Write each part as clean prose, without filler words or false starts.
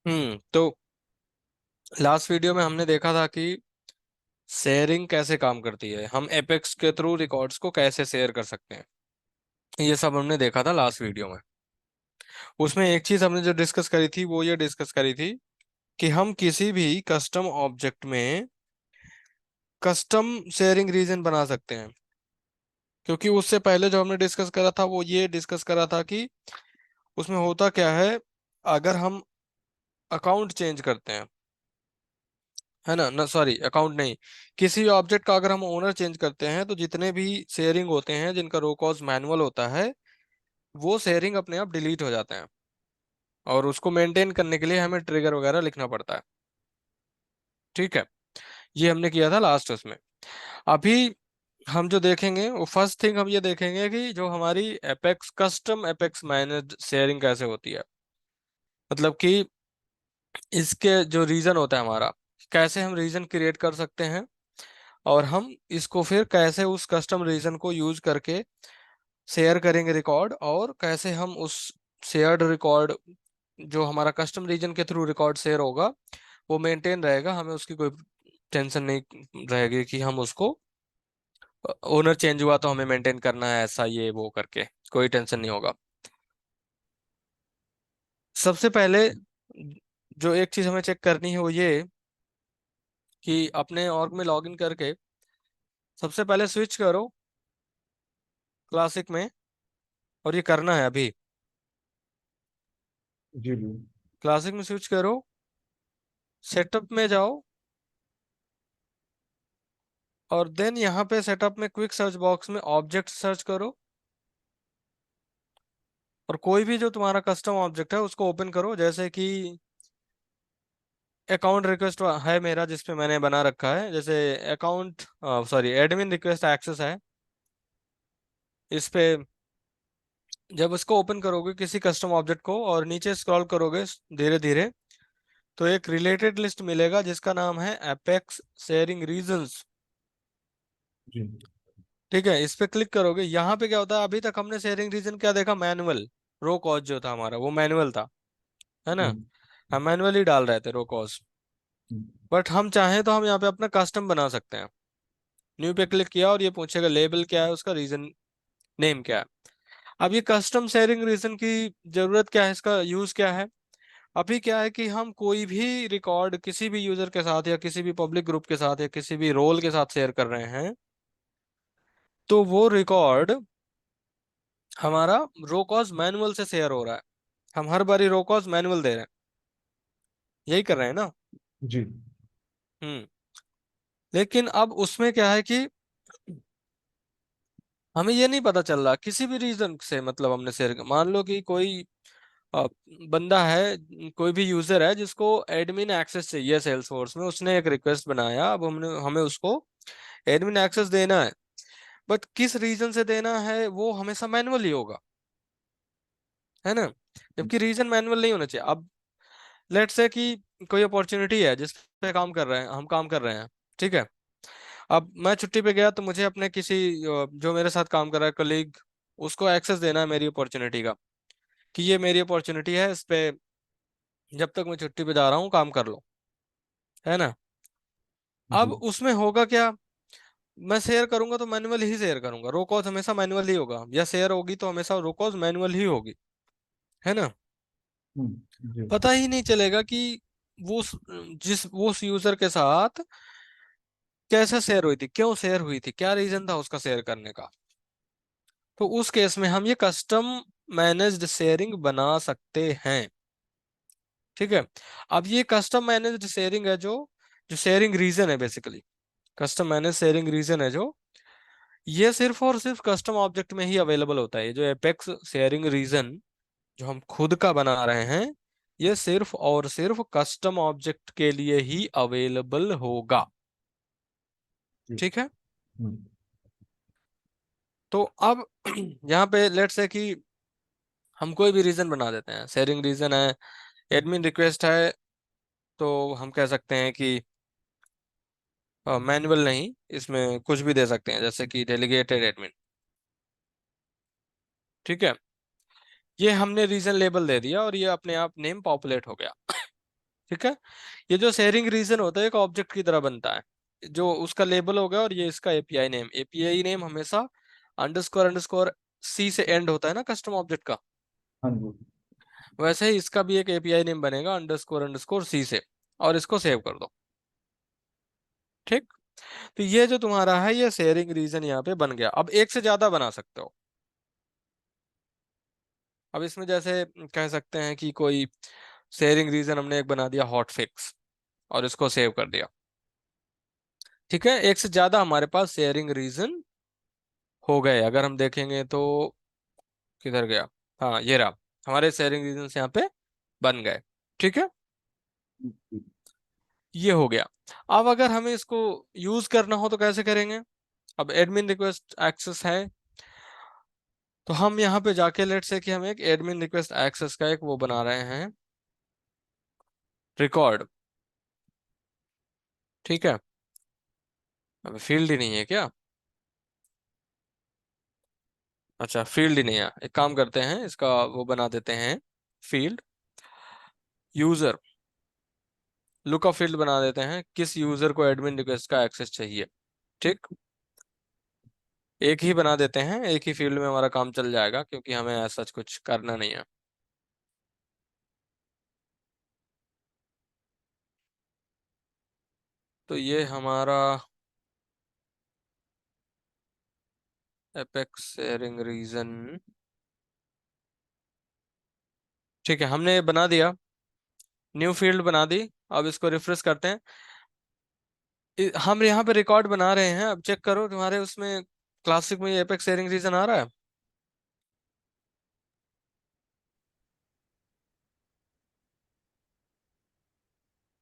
तो last video में हमने देखा था कि शेयरिंग कैसे काम करती है, हम एपेक्स के थ्रू रिकॉर्ड्स को कैसे शेयर कर सकते हैं। ये सब हमने देखा था लास्ट वीडियो में। उसमें एक चीज हमने जो डिस्कस करी थी वो ये डिस्कस करी थी कि हम किसी भी कस्टम ऑब्जेक्ट में कस्टम शेयरिंग रीजन बना सकते हैं। क्योंकि उससे पहले जो हमने डिस्कस करा था वो ये डिस्कस करा था कि उसमें होता क्या है, अगर हम अकाउंट चेंज करते हैं, है ना, ना सॉरी अकाउंट नहीं, किसी ऑब्जेक्ट का अगर हम ओनर चेंज करते हैं तो जितने भी शेयरिंग होते हैं जिनका रो कॉज मैनुअल होता है वो शेयरिंग अपने आप डिलीट हो जाते हैं, और उसको मेंटेन करने के लिए हमें ट्रिगर वगैरह लिखना पड़ता है। ठीक है, ये हमने किया था लास्ट उसमें। अभी हम जो देखेंगे वो फर्स्ट थिंग हम ये देखेंगे कि जो हमारी apex custom apex managed sharing कैसे होती है। मतलब कि इसके जो रीजन होता है हमारा, कैसे हम रीजन क्रिएट कर सकते हैं, और हम इसको फिर कैसे उस कस्टम रीजन को यूज करके शेयर करेंगे रिकॉर्ड, और कैसे हम उस शेयर्ड रिकॉर्ड जो हमारा कस्टम रीजन के थ्रू रिकॉर्ड शेयर होगा वो मेंटेन रहेगा, हमें उसकी कोई टेंशन नहीं रहेगी कि हम उसको ओनर चेंज हुआ तो हमें मेंटेन करना है ऐसा ये वो करके, कोई टेंशन नहीं होगा। सबसे पहले जो एक चीज हमें चेक करनी है वो ये कि अपने ऑर्ग में लॉगिन करके सबसे पहले स्विच करो क्लासिक में, और ये करना है अभी। जी जी। क्लासिक में स्विच करो, सेटअप में जाओ, और देन यहाँ पे सेटअप में क्विक सर्च बॉक्स में ऑब्जेक्ट सर्च करो, और कोई भी जो तुम्हारा कस्टम ऑब्जेक्ट है उसको ओपन करो। जैसे कि अकाउंट रिक्वेस्ट है मेरा जिसपे मैंने बना रखा है, जैसे account sorry admin request access है इस पे। जब इसको ओपन करोगे किसी कस्टम ऑब्जेक्ट को और नीचे स्क्रॉल करोगे धीरे धीरे, तो एक रिलेटेड लिस्ट मिलेगा जिसका नाम है एपेक्स शेयरिंग रीजंस। जी ठीक है, इस पे क्लिक करोगे। यहाँ पे क्या होता है, अभी तक हमने शेयरिंग रीजन क्या देखा, मैनुअल रो कॉज जो था हमारा वो मैनुअल था, है ना। जी। हम मैनुअली डाल रहे थे रो कॉज। बट हम चाहें तो हम यहाँ पे अपना कस्टम बना सकते हैं। न्यू पे क्लिक किया और ये पूछेगा लेबल क्या है, उसका रीजन नेम क्या है। अब ये कस्टम शेयरिंग रीजन की जरूरत क्या है, इसका यूज क्या है। अभी क्या है कि हम कोई भी रिकॉर्ड किसी भी यूजर के साथ या किसी भी पब्लिक ग्रुप के साथ या किसी भी रोल के साथ शेयर कर रहे हैं, तो वो रिकॉर्ड हमारा रोकॉज मैनुअल से शेयर हो रहा है। हम हर बारी रोकॉज मैनुअल दे रहे हैं, यही कर रहे हैं ना। जी हम्म। लेकिन अब उसमें क्या है कि हमें ये नहीं पता चल रहा किसी भी रीजन से, मतलब हमने शेयर, मान लो कि कोई अ, बंदा है, कोई भी यूजर है जिसको एडमिन एक्सेस चाहिए सेल्सफोर्स में, उसने एक रिक्वेस्ट बनाया, अब हमने हमें उसको एडमिन एक्सेस देना है। बट किस रीजन से देना है वो हमेशा मैनुअल ही होगा, है ना। जबकि रीजन मैनुअल नहीं होना चाहिए। अब लेट्स से कि कोई अपॉर्चुनिटी है जिस पे काम कर रहे हैं, हम काम कर रहे हैं, ठीक है। अब मैं छुट्टी पे गया तो मुझे अपने किसी जो मेरे साथ काम कर रहा है कलीग, उसको एक्सेस देना है मेरी अपॉर्चुनिटी का, कि ये मेरी अपॉर्चुनिटी है, इस पे जब तक मैं छुट्टी पे जा रहा हूँ काम कर लो, है ना। अब जी। उसमें होगा क्या, मैं शेयर करूंगा तो मैनुअल ही शेयर करूंगा, रोकॉज हमेशा मैनुअल ही होगा, या शेयर होगी तो हमेशा रोकॉज मैनुअल ही होगी, है ना। जी पता ही नहीं चलेगा कि वो जिस वो उस यूजर के साथ कैसे शेयर हुई थी, क्यों शेयर हुई थी, क्या रीजन था उसका शेयर करने का। तो उस केस में हम ये कस्टम मैनेज्ड शेयरिंग बना सकते हैं। ठीक है, अब ये कस्टम मैनेज्ड शेयरिंग है जो जो शेयरिंग रीजन है basically, custom manage sharing reason है जो, ये सिर्फ और सिर्फ कस्टम ऑब्जेक्ट में ही अवेलेबल होता है। ये जो एपेक्स शेयरिंग रीजन जो हम खुद का बना रहे हैं, ये सिर्फ और सिर्फ कस्टम ऑब्जेक्ट के लिए ही अवेलेबल होगा। जी। ठीक है, तो अब यहाँ पे लेट्स से कि हम कोई भी रीजन बना देते हैं, शेयरिंग रीजन है, एडमिन रिक्वेस्ट है, तो हम कह सकते हैं कि मैनुअल नहीं, इसमें कुछ भी दे सकते हैं जैसे कि डेलीगेटेड एडमिन। ठीक है, ये हमने रीजन लेबल दे दिया और ये अपने आप नेम पॉपुलेट हो गया। ठीक है। ये जो शेयरिंग रीजन होता है एक ऑब्जेक्ट की तरह बनता है, जो उसका लेबल होगा और ये इसका एपीआई नेम। एपीआई नेम हमेशा अंडरस्कोर अंडरस्कोर सी से एंड होता है ना कस्टम ऑब्जेक्ट का, हाँ जी। वैसे ही इसका भी एक एपीआई नेम बनेगा अंडरस्कोर अंडरस्कोर सी से, और इसको सेव कर दो। ठीक। तो ये जो तुम्हारा है ये शेयरिंग रीजन यहाँ पे बन गया। अब एक से ज्यादा बना सकते हो। अब इसमें जैसे कह सकते हैं कि कोई शेयरिंग रीजन हमने एक बना दिया हॉट फिक्स, और इसको सेव कर दिया। ठीक है, एक से ज्यादा हमारे पास शेयरिंग रीजन हो गए। अगर हम देखेंगे तो किधर गया, हाँ ये रहा, हमारे शेयरिंग रीजन यहाँ पे बन गए। ठीक है, ये हो गया। अब अगर हमें इसको यूज करना हो तो कैसे करेंगे। अब एडमिन रिक्वेस्ट एक्सेस है, तो हम यहाँ पे जाके लेट से कि हम एक एडमिन रिक्वेस्ट एक्सेस का एक वो बना रहे हैं रिकॉर्ड। ठीक है, अब फील्ड ही नहीं है क्या। अच्छा फील्ड ही नहीं है, एक काम करते हैं इसका वो बना देते हैं फील्ड यूजर, लुकअप फील्ड बना देते हैं किस यूजर को एडमिन रिक्वेस्ट का एक्सेस चाहिए। ठीक, एक ही बना देते हैं, एक ही फील्ड में हमारा काम चल जाएगा क्योंकि हमें ऐसा कुछ करना नहीं है। तो ये हमारा एपेक्स शेयरिंग रीजन। ठीक है, हमने ये बना दिया, न्यू फील्ड बना दी। अब इसको रिफ्रेश करते हैं। हम यहाँ पे रिकॉर्ड बना रहे हैं, अब चेक करो तुम्हारे उसमें क्लासिक में एपेक्स शेयरिंग रीजन आ रहा है।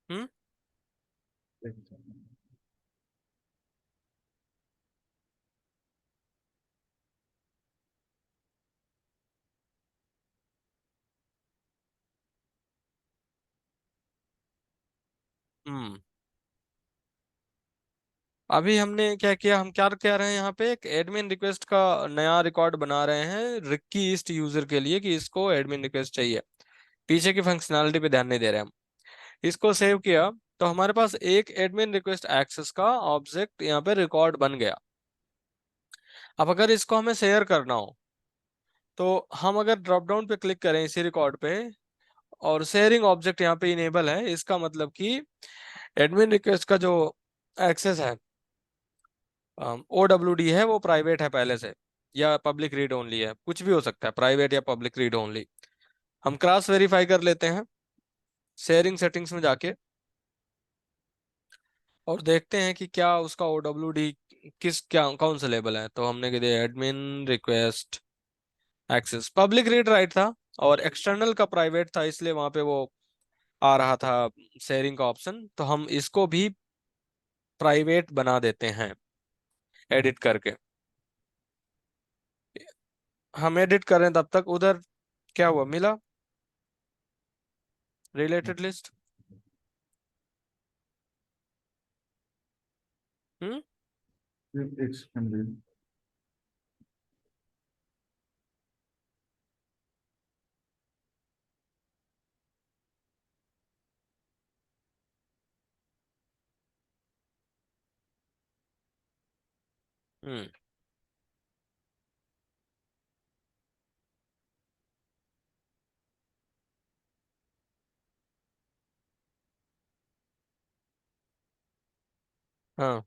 हम्म। हम्म। अभी हमने क्या किया, हम क्या कह रहे हैं यहाँ पे एक एडमिन रिक्वेस्ट का नया रिकॉर्ड बना रहे हैं रिक्की ईस्ट यूजर के लिए कि इसको एडमिन रिक्वेस्ट चाहिए। पीछे की फंक्शनैलिटी पे ध्यान नहीं दे रहे हम। इसको सेव किया, तो हमारे पास एक एडमिन रिक्वेस्ट एक्सेस का ऑब्जेक्ट यहाँ पे रिकॉर्ड बन गया। अब अगर इसको हमें शेयर करना हो तो हम अगर ड्रॉप डाउन पे क्लिक करें इसी रिकॉर्ड पे, और शेयरिंग ऑब्जेक्ट यहाँ पे इनेबल है, इसका मतलब कि एडमिन रिक्वेस्ट का जो एक्सेस है ओ डब्ल्यू डी है वो प्राइवेट है पहले से, या पब्लिक रीड ओनली है, कुछ भी हो सकता है प्राइवेट या पब्लिक रीड ओनली। हम क्रॉस वेरीफाई कर लेते हैं शेयरिंग सेटिंग्स में जाके, और देखते हैं कि क्या उसका ओ डब्ल्यू डी किस क्या कौन सा लेबल है। तो हमने कह दिया admin request access public read write था, और एक्सटर्नल का प्राइवेट था, इसलिए वहां पे वो आ रहा था शेयरिंग का ऑप्शन। तो हम इसको भी प्राइवेट बना देते हैं एडिट करके। हम एडिट करें तब तक उधर क्या हुआ मिला, related list. Hmm. It's convenient. हम्म। हाँ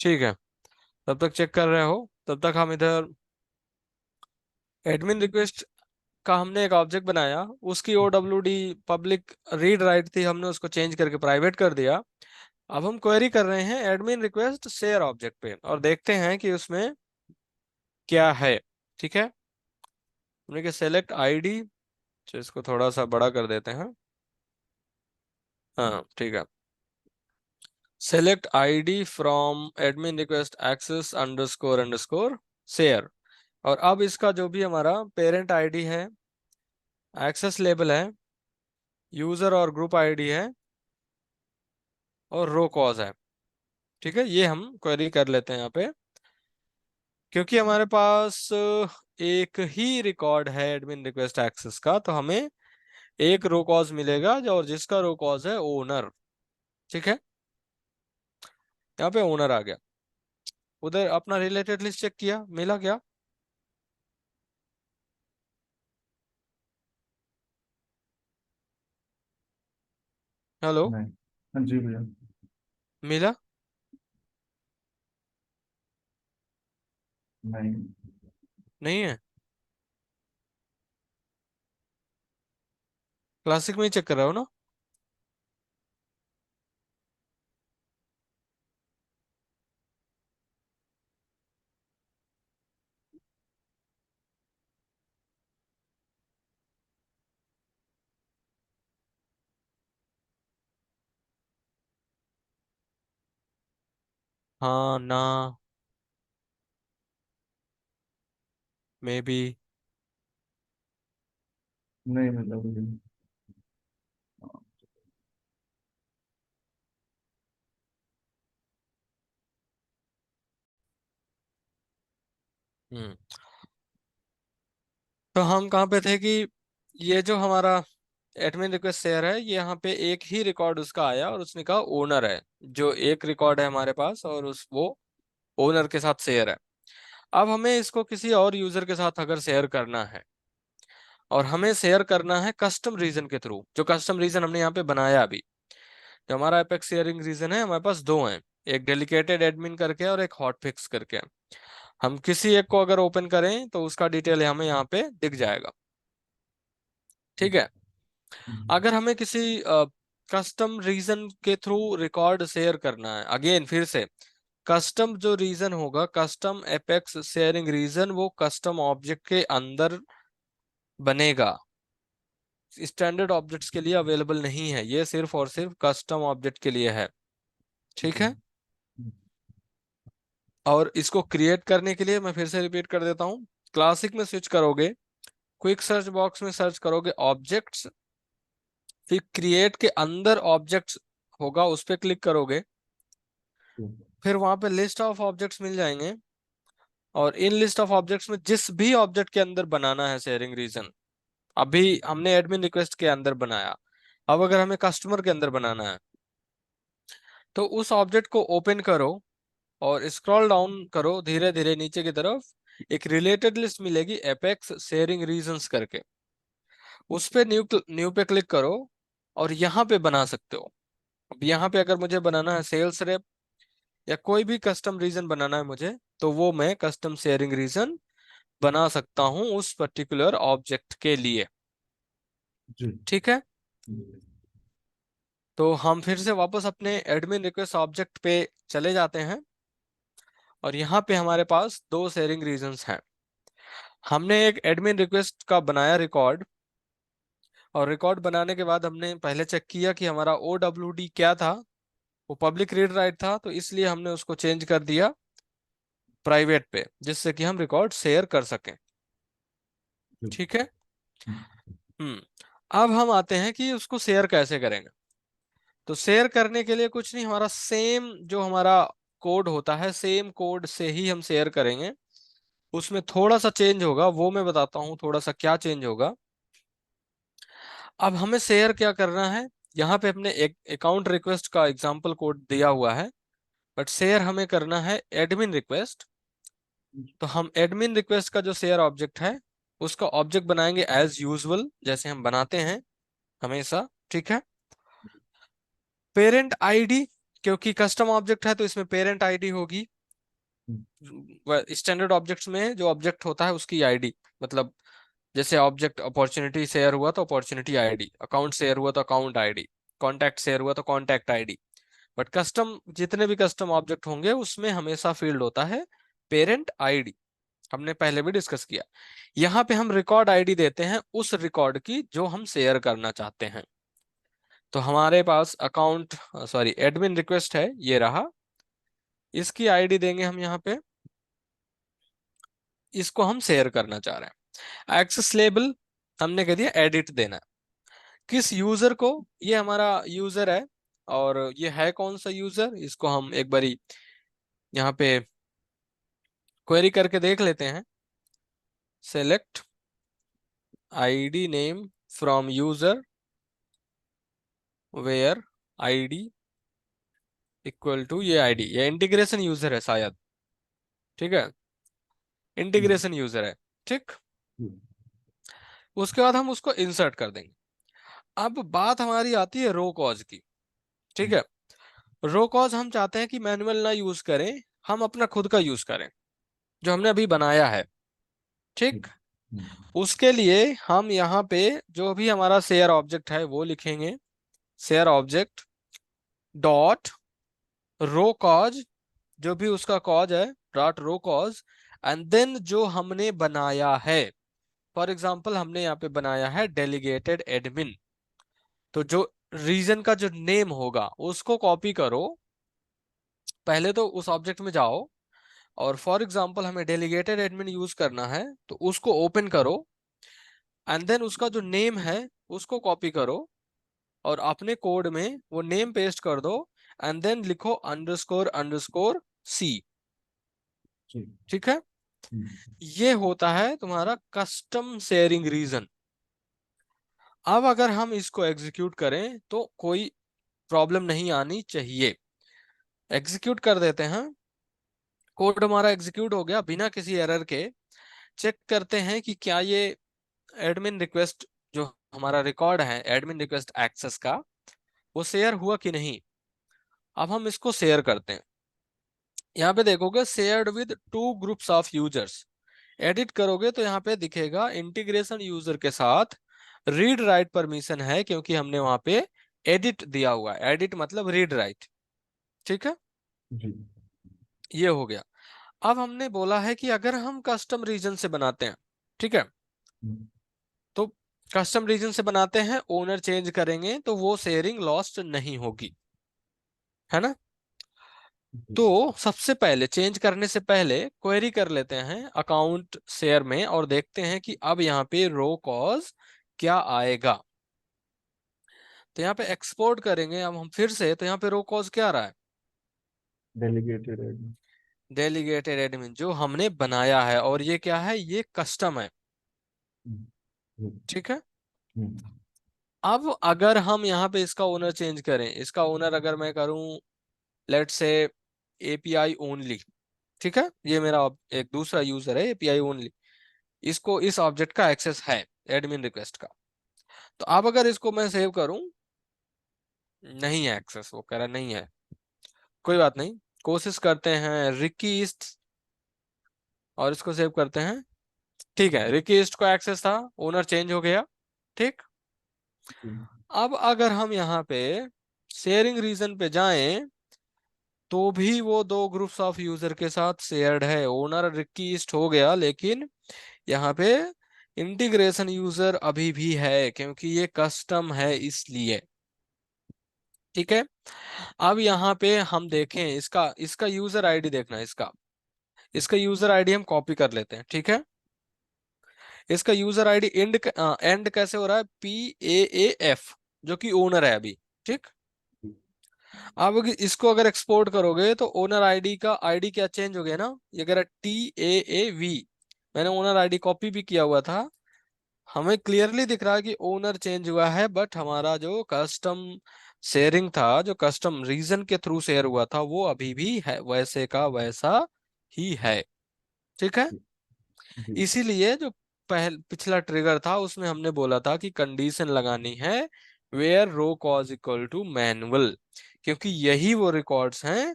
ठीक है, तब तक चेक कर रहे हो, तब तक हम इधर एडमिन रिक्वेस्ट का हमने एक ऑब्जेक्ट बनाया, उसकी O W D public read write थी, हमने उसको चेंज करके प्राइवेट कर दिया। अब हम क्वेरी कर रहे हैं एडमिन रिक्वेस्ट शेयर ऑब्जेक्ट पे, और देखते हैं कि उसमें क्या है। ठीक है, हमने कि सेलेक्ट आईडी, तो इसको थोड़ा सा बड़ा कर देते हैं। हाँ ठीक है, select ID from admin request access underscore underscore share. और अब इसका जो भी हमारा पेरेंट आईडी है, एक्सेस लेबल है, यूजर और ग्रुप आईडी है, और रो कॉज है। ठीक है, ये हम क्वेरी कर लेते हैं यहाँ पे। क्योंकि हमारे पास एक ही रिकॉर्ड है एडमिन रिक्वेस्ट एक्सेस का, तो हमें एक रो कॉज मिलेगा जो, और जिसका रो कॉज है ओनर। ठीक है, यहाँ पे ओनर आ गया। उधर अपना रिलेटेड लिस्ट चेक किया, मिला क्या? हेलो। नहीं। हाँ जी भैया। मिला? नहीं। नहीं है? क्लासिक में ही चेक कर रहा हो ना? हाँ ना, मे बी। नहीं मिला भैया। हम्म। तो हम कहाँ पे थे कि ये जो हमारा एडमिन रिक्वेस्ट शेयर है, ये यहाँ पे एक ही रिकॉर्ड उसका आया और उसने कहा ओनर है। जो एक रिकॉर्ड है हमारे पास और उस वो ओनर के साथ शेयर है। अब हमें इसको किसी और यूजर के साथ अगर शेयर करना है, और हमें शेयर करना है कस्टम रीजन के थ्रू, जो कस्टम रीजन हमने यहाँ पे बनाया अभी। जो हमारा एपेक्स शेयरिंग रीजन है, हमारे पास दो हैं। एक डेलिकेटेड एडमिन करके और एक हॉट फिक्स करके। हम किसी एक को अगर ओपन करें तो उसका डिटेल हमें यहाँ पे दिख जाएगा। ठीक है। अगर हमें किसी कस्टम रीजन के थ्रू रिकॉर्ड शेयर करना है, अगेन फिर से, कस्टम जो रीजन होगा, कस्टम एपेक्स शेयरिंग रीजन, वो कस्टम ऑब्जेक्ट के अंदर बनेगा। स्टैंडर्ड ऑब्जेक्ट्स के लिए अवेलेबल नहीं है, ये सिर्फ और सिर्फ कस्टम ऑब्जेक्ट के लिए है। ठीक जी। है। और इसको क्रिएट करने के लिए मैं फिर से रिपीट कर देता हूँ। क्लासिक में स्विच करोगे, क्विक सर्च बॉक्स में सर्च करोगे ऑब्जेक्ट्स, फिर क्रिएट के अंदर ऑब्जेक्ट्स होगा, उस पर क्लिक करोगे। फिर वहां पे लिस्ट ऑफ ऑब्जेक्ट्स मिल जाएंगे, और इन लिस्ट ऑफ ऑब्जेक्ट्स में जिस भी ऑब्जेक्ट के अंदर बनाना है शेयरिंग रीजन, अभी हमने एडमिन रिक्वेस्ट के अंदर बनाया, अब अगर हमें कस्टमर के अंदर बनाना है, तो उस ऑब्जेक्ट को ओपन करो और स्क्रॉल डाउन करो धीरे धीरे नीचे की तरफ। एक रिलेटेड लिस्ट मिलेगी एपेक्स शेयरिंग रीजंस करके, उस पे न्यू न्यू पे क्लिक करो और यहाँ पे बना सकते हो। अब यहाँ पे अगर मुझे बनाना है सेल्स रेप या कोई भी कस्टम रीजन बनाना है मुझे, तो वो मैं कस्टम शेयरिंग रीजन बना सकता हूँ उस पर्टिकुलर ऑब्जेक्ट के लिए। जी। ठीक है। तो हम फिर से वापस अपने एडमिन रिक्वेस्ट ऑब्जेक्ट पे चले जाते हैं, और यहाँ पे हमारे पास दो शेयरिंग रीजंस हैं। हमने एक एडमिन रिक्वेस्ट का बनाया रिकॉर्ड, और रिकॉर्ड बनाने के बाद हमने पहले चेक किया कि हमारा OWD क्या था। वो पब्लिक रीड राइट था, तो इसलिए हमने उसको चेंज कर दिया प्राइवेट पे, जिससे कि हम रिकॉर्ड शेयर कर सकें। जी। ठीक है। हम्म। अब हम आते हैं कि उसको शेयर कैसे करेंगे। तो शेयर करने के लिए कुछ नहीं, हमारा सेम जो हमारा कोड होता है, सेम कोड से ही हम शेयर करेंगे। उसमें थोड़ा सा चेंज होगा, वो मैं बताता हूँ थोड़ा सा क्या चेंज होगा। अब हमें शेयर क्या करना है, यहाँ पे अपने एक अकाउंट रिक्वेस्ट का एग्जाम्पल कोड दिया हुआ है, बट शेयर हमें करना है एडमिन रिक्वेस्ट। तो हम एडमिन रिक्वेस्ट का जो शेयर ऑब्जेक्ट है, उसका ऑब्जेक्ट बनाएंगे एज यूजुअल, जैसे हम बनाते हैं हमेशा। ठीक है। पेरेंट आईडी, क्योंकि कस्टम ऑब्जेक्ट है तो इसमें पेरेंट आईडी होगी। स्टैंडर्ड ऑब्जेक्ट्स में जो ऑब्जेक्ट होता है उसकी आईडी, मतलब जैसे ऑब्जेक्ट अपॉर्चुनिटी शेयर हुआ तो अपॉर्चुनिटी आईडी, अकाउंट शेयर हुआ तो अकाउंट आईडी, कॉन्टैक्ट शेयर हुआ तो कॉन्टैक्ट आईडी। बट कस्टम जितने भी कस्टम ऑब्जेक्ट होंगे उसमें हमेशा फील्ड होता है पेरेंट आईडी। हमने पहले भी डिस्कस किया। यहाँ पे हम रिकॉर्ड आईडी देते हैं उस रिकॉर्ड की जो हम शेयर करना चाहते हैं। तो हमारे पास अकाउंट, सॉरी, एडमिन रिक्वेस्ट है, ये रहा। इसकी आईडी देंगे हम यहाँ पे, इसको हम शेयर करना चाह रहे हैं। एक्सेस लेबल हमने कह दिया एडिट देना है। किस यूजर को, ये हमारा यूजर है, और ये है कौन सा यूजर, इसको हम एक बारी यहाँ पे क्वेरी करके देख लेते हैं। Select ID name from user where ID equal to ये आईडी, ये इंटीग्रेशन यूजर है शायद, ठीक है, हम्म, इंटीग्रेशन यूजर है, ठीक। हम्म, उसके बाद हम उसको इंसर्ट कर देंगे। अब बात हमारी आती है रो कॉज की, ठीक है। रो कॉज हम चाहते हैं कि मैनुअल ना यूज करें, हम अपना खुद का यूज करें जो हमने अभी बनाया है, हम्म, ठीक। हम्म, उसके लिए हम यहाँ पे जो भी हमारा शेयर ऑब्जेक्ट है वो लिखेंगे, share object dot row cause, जो भी उसका कॉज है dot row cause, and then जो हमने बनाया है, फॉर एग्जाम्पल हमने यहाँ पे बनाया है डेलीगेटेड एडमिन, तो जो रीजन का जो नेम होगा उसको कॉपी करो, पहले तो उस ऑब्जेक्ट में जाओ और फॉर एग्जाम्पल हमें डेलीगेटेड एडमिन यूज करना है तो उसको ओपन करो, एंड देन उसका जो नेम है उसको कॉपी करो और अपने कोड में वो नेम पेस्ट कर दो, एंड देन लिखो अंडरस्कोर अंडरस्कोर सी, जी, ठीक है। हम्म, ये होता है तुम्हारा कस्टम शेयरिंग रीजन। अब अगर हम इसको एग्जीक्यूट करें तो कोई प्रॉब्लम नहीं आनी चाहिए। एग्जीक्यूट कर देते हैं, कोड हमारा एग्जीक्यूट हो गया बिना किसी एरर के। चेक करते हैं कि क्या ये एडमिन रिक्वेस्ट, जो हमारा रिकॉर्ड है एडमिन रिक्वेस्ट एक्सेस का, वो शेयर हुआ कि नहीं। अब हम इसको शेयर करते हैं। यहाँ पे देखोगे shared with two groups of users, edit करोगे तो यहाँ पे दिखेगा इंटीग्रेशन यूजर के साथ रीड राइट परमिशन है, क्योंकि हमने वहां पे एडिट दिया हुआ है, एडिट मतलब रीड राइट, ठीक है। जी, ये हो गया। अब हमने बोला है कि अगर हम कस्टम रीजन से बनाते हैं, ठीक है, हम्म, तो कस्टम रीजन से बनाते हैं, ओनर चेंज करेंगे तो वो शेयरिंग लॉस्ट नहीं होगी, है ना। जी, तो सबसे पहले चेंज करने से पहले क्वेरी कर लेते हैं अकाउंट शेयर में और देखते हैं कि अब यहाँ पे रो कॉज क्या आएगा। तो यहाँ पे एक्सपोर्ट करेंगे अब हम फिर से, तो यहाँ पे रो कॉज क्या आ रहा है, डेलीगेटेड है। डेलीगेटेड एडमिन जो हमने बनाया है, और ये क्या है, ये कस्टम है, हम्म, हम्म, ठीक है। हम्म, अब अगर हम यहाँ पे इसका ओनर चेंज करें, इसका ओनर अगर मैं करूँ लेट से एपीआई ओनली, ठीक है, ये मेरा एक दूसरा यूजर है एपीआई ओनली, इसको इस ऑब्जेक्ट का एक्सेस है एडमिन रिक्वेस्ट का। तो अब अगर इसको मैं सेव करूं, नहीं है एक्सेस, वो कह रहा नहीं है, कोई बात नहीं, कोशिश करते हैं रिकी ईस्ट और इसको सेव करते हैं। ठीक है, रिकी ईस्ट को एक्सेस था, ओनर चेंज हो गया, ठीक। जी, अब अगर हम यहाँ पे शेयरिंग रीजन पे जाएं तो भी वो दो ग्रुप्स ऑफ यूजर के साथ शेयर्ड है, ओनर रिकी ईस्ट हो गया, लेकिन यहाँ पे इंटीग्रेशन यूजर अभी भी है क्योंकि ये कस्टम है इसलिए, ठीक है। अब यहाँ पे हम देखें इसका इसका यूजर आईडी देखना है, इसका इसका यूजर आईडी हम कॉपी कर लेते हैं, ठीक है। इसका यूजर आईडी एंड कैसे हो रहा है, PAAF, जो कि ओनर है अभी, ठीक। जी, अब इसको अगर एक्सपोर्ट करोगे तो ओनर आईडी का आईडी क्या चेंज हो गया ना, ये कह रहा TAAV, मैंने ओनर आईडी कॉपी भी किया हुआ था, हमें क्लियरली दिख रहा है कि ओनर चेंज हुआ है, बट हमारा जो कस्टम शेयरिंग था, जो कस्टम रीजन के थ्रू शेयर हुआ था, वो अभी भी है वैसे का वैसा ही है, ठीक है। जी, इसीलिए जो पिछला ट्रिगर था उसमें हमने बोला था कि कंडीशन लगानी है where row cause equal to manual, क्योंकि यही वो रिकॉर्ड्स हैं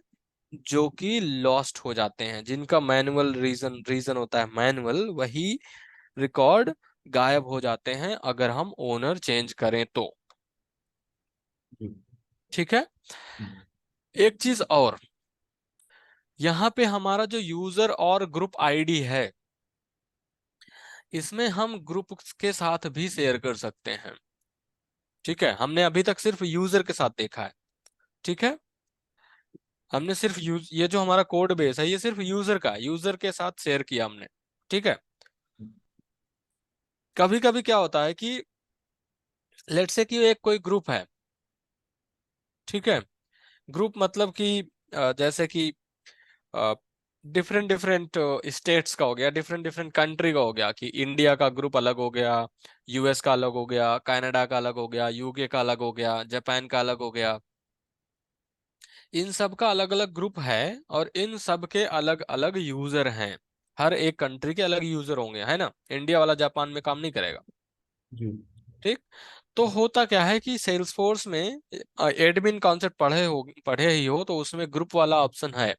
जो कि लॉस्ट हो जाते हैं, जिनका मैनुअल रीजन रीजन होता है मैनुअल, वही रिकॉर्ड गायब हो जाते हैं अगर हम ओनर चेंज करें तो, जी, ठीक है। हम्म, एक चीज और, यहाँ पे हमारा जो यूजर और ग्रुप आईडी है, इसमें हम ग्रुप के साथ भी शेयर कर सकते हैं, ठीक है। हमने अभी तक सिर्फ यूजर के साथ देखा है, ठीक है। हमने सिर्फ ये जो हमारा कोड बेस है ये सिर्फ यूजर का, यूजर के साथ शेयर किया हमने, ठीक है। कभी कभी क्या होता है कि लेट्स से कि एक कोई ग्रुप है, ठीक है, ग्रुप मतलब कि जैसे कि डिफरेंट डिफरेंट स्टेट्स का हो गया, डिफरेंट डिफरेंट कंट्री का हो गया, कि इंडिया का ग्रुप अलग हो गया, यूएस का अलग हो गया, कनाडा का अलग हो गया, यूके का अलग हो गया, जापान का अलग हो गया। इन सब का अलग अलग ग्रुप है, और इन सब के अलग अलग यूजर हैं। हर एक कंट्री के अलग यूजर होंगे, है ना, इंडिया वाला जापान में काम नहीं करेगा। जी। ठीक। तो होता क्या है कि सेल्सफोर्स में एडमिन कॉन्सेप्ट पढ़े ही हो तो उसमें ग्रुप वाला ऑप्शन है,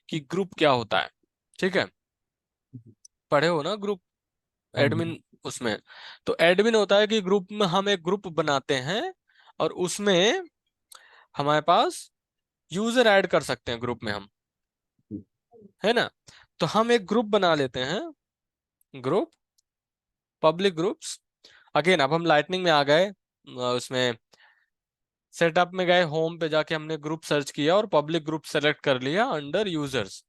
कि ग्रुप क्या होता है। ठीक है, पढ़े हो ना ग्रुप, हाँ जी। एडमिन उसमें। तो एडमिन होता है कि ग्रुप में हम एक ग्रुप बनाते हैं, और उसमें हमारे पास यूजर ऐड कर सकते हैं ग्रुप में हम, जी। है ना। तो हम एक ग्रुप बना लेते हैं, ग्रुप, पब्लिक ग्रुप्स। अगेन अब हम लाइटनिंग में आ गए, उसमें सेटअप में गए, होम पे जाके हमने ग्रुप सर्च किया और पब्लिक ग्रुप सेलेक्ट कर लिया अंडर यूजर्स।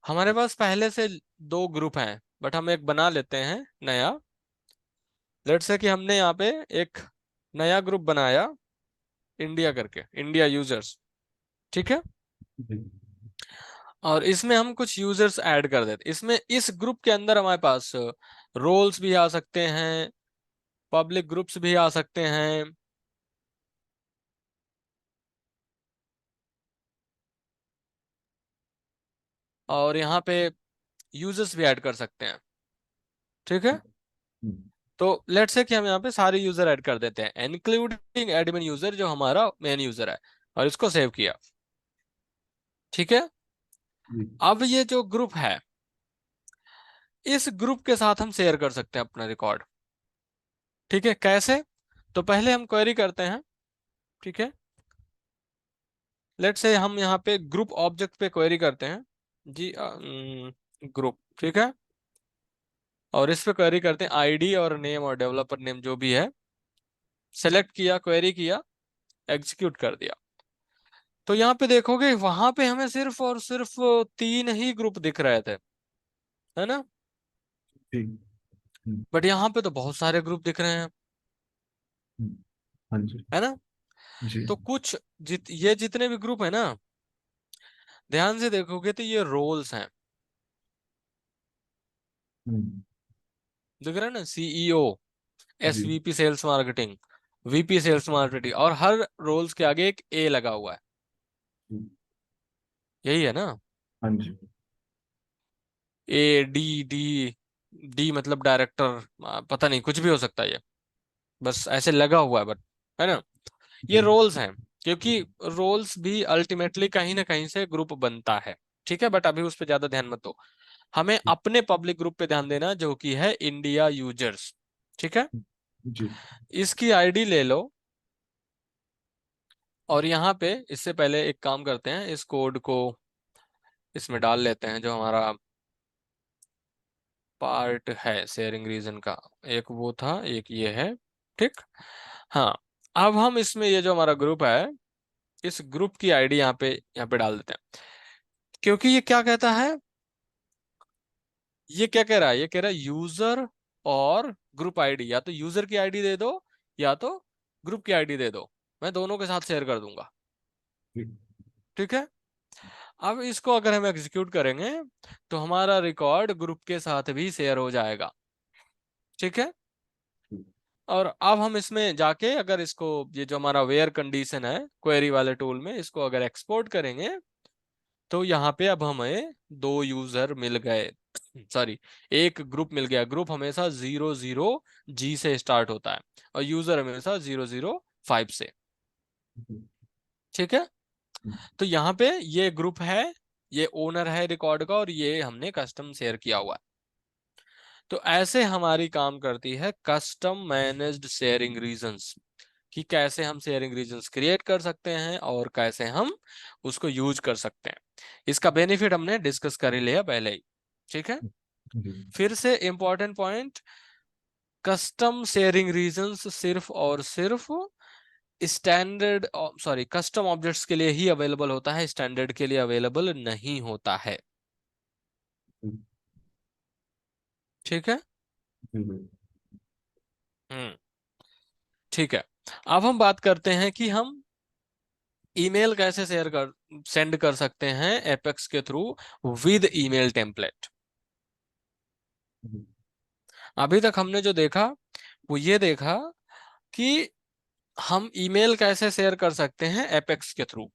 हमारे पास पहले से दो ग्रुप हैं, बट हम एक बना लेते हैं नया। लेट्स से कि हमने यहाँ पे एक नया ग्रुप बनाया, इंडिया करके, इंडिया यूजर्स। ठीक है। जी। और इसमें हम कुछ यूजर्स ऐड कर देते, इसमें इस ग्रुप के अंदर हमारे पास रोल्स भी आ सकते हैं, पब्लिक ग्रुप्स भी आ सकते हैं, और यहाँ पे यूजर्स भी ऐड कर सकते हैं। ठीक है। हम्म। तो लेट्स से कि हम यहाँ पे सारे यूजर ऐड कर देते हैं, इंक्लूडिंग एडमिन यूजर जो हमारा मेन यूजर है, और इसको सेव किया। ठीक है। जी। अब ये जो ग्रुप है, इस ग्रुप के साथ हम शेयर कर सकते हैं अपना रिकॉर्ड। ठीक है, कैसे? तो पहले हम क्वेरी करते हैं। ठीक है, लेट्स से हम यहाँ पे ग्रुप ऑब्जेक्ट पे क्वेरी करते हैं, जी ग्रुप। ठीक है, और इस पे क्वेरी करते हैं आईडी और नेम और डेवलपर नेम जो भी है, सेलेक्ट किया, क्वेरी किया, एग्जीक्यूट कर दिया। तो यहाँ पे देखोगे वहां पे हमें सिर्फ और सिर्फ तीन ही ग्रुप दिख रहे थे, है ना। जी। हम्म। बट यहाँ पे तो बहुत सारे ग्रुप दिख रहे हैं, हम्म। हाँ जी। है ना। जी। तो कुछ ये जितने भी ग्रुप है ना, ध्यान से देखोगे तो ये रोल्स हैं। हम्म। दिख रहा है ना, सीईओ, जी। SVP sales marketing, VP sales marketing, और हर रोल्स के आगे एक ए लगा हुआ है। जी। यही है ना, हाँ जी। ए डी डी, डी मतलब डायरेक्टर, पता नहीं कुछ भी हो सकता है ये, बस ऐसे लगा हुआ है, बट, है ना। ये जी। रोल्स हैं, क्योंकि रोल्स भी अल्टीमेटली कहीं ना कहीं से ग्रुप बनता है। ठीक है, बट अभी उस पर ज्यादा ध्यान मत दो, हमें अपने पब्लिक ग्रुप पे ध्यान देना जो कि है इंडिया यूजर्स। ठीक है, जी। इसकी आईडी ले लो, और यहाँ पे इससे पहले एक काम करते हैं, इस कोड को इसमें डाल लेते हैं, जो हमारा पार्ट है शेयरिंग रीजन का, एक वो था, एक ये है। ठीक। हाँ, अब हम इसमें ये जो हमारा ग्रुप है, इस ग्रुप की आईडी यहाँ पे डाल देते हैं, क्योंकि ये क्या कहता है, ये क्या कह रहा है, ये कह रहा है यूजर और ग्रुप आईडी, या तो यूजर की आईडी दे दो, या तो ग्रुप की आईडी दे दो, मैं दोनों के साथ शेयर कर दूंगा। जी। ठीक है। अब इसको अगर हम एग्जीक्यूट करेंगे तो हमारा रिकॉर्ड ग्रुप के साथ भी शेयर हो जाएगा। ठीक है। और अब हम इसमें जाके अगर इसको, ये जो हमारा वेयर कंडीशन है क्वेरी वाले टूल में, इसको अगर एक्सपोर्ट करेंगे तो यहाँ पे अब हमें दो यूजर मिल गए, सॉरी, एक ग्रुप मिल गया। ग्रुप हमेशा 00G से स्टार्ट होता है, और यूजर हमेशा 005 से। ठीक है। तो यहाँ पे ये ग्रुप है, ये ओनर है रिकॉर्ड का, और ये हमने कस्टम शेयर किया हुआ है। तो ऐसे हमारी काम करती है कस्टम मैनेज्ड शेयरिंग रीजंस, कि कैसे हम शेयरिंग रीजंस क्रिएट कर सकते हैं और कैसे हम उसको यूज कर सकते हैं। इसका बेनिफिट हमने डिस्कस कर ही लिया पहले ही। ठीक है। जी। फिर से important point, custom sharing reasons सिर्फ और सिर्फ स्टैंडर्ड, सॉरी, कस्टम ऑब्जेक्ट्स के लिए ही अवेलेबल होता है, स्टैंडर्ड के लिए अवेलेबल नहीं होता है। ठीक है। जी। हम्म। ठीक है। अब हम बात करते हैं कि हम ईमेल कैसे सेंड कर सकते हैं एपेक्स के थ्रू विद ईमेल टेम्पलेट। हम्म, अभी तक हमने जो देखा वो ये देखा कि हम ईमेल कैसे शेयर कर सकते हैं एपेक्स के थ्रू।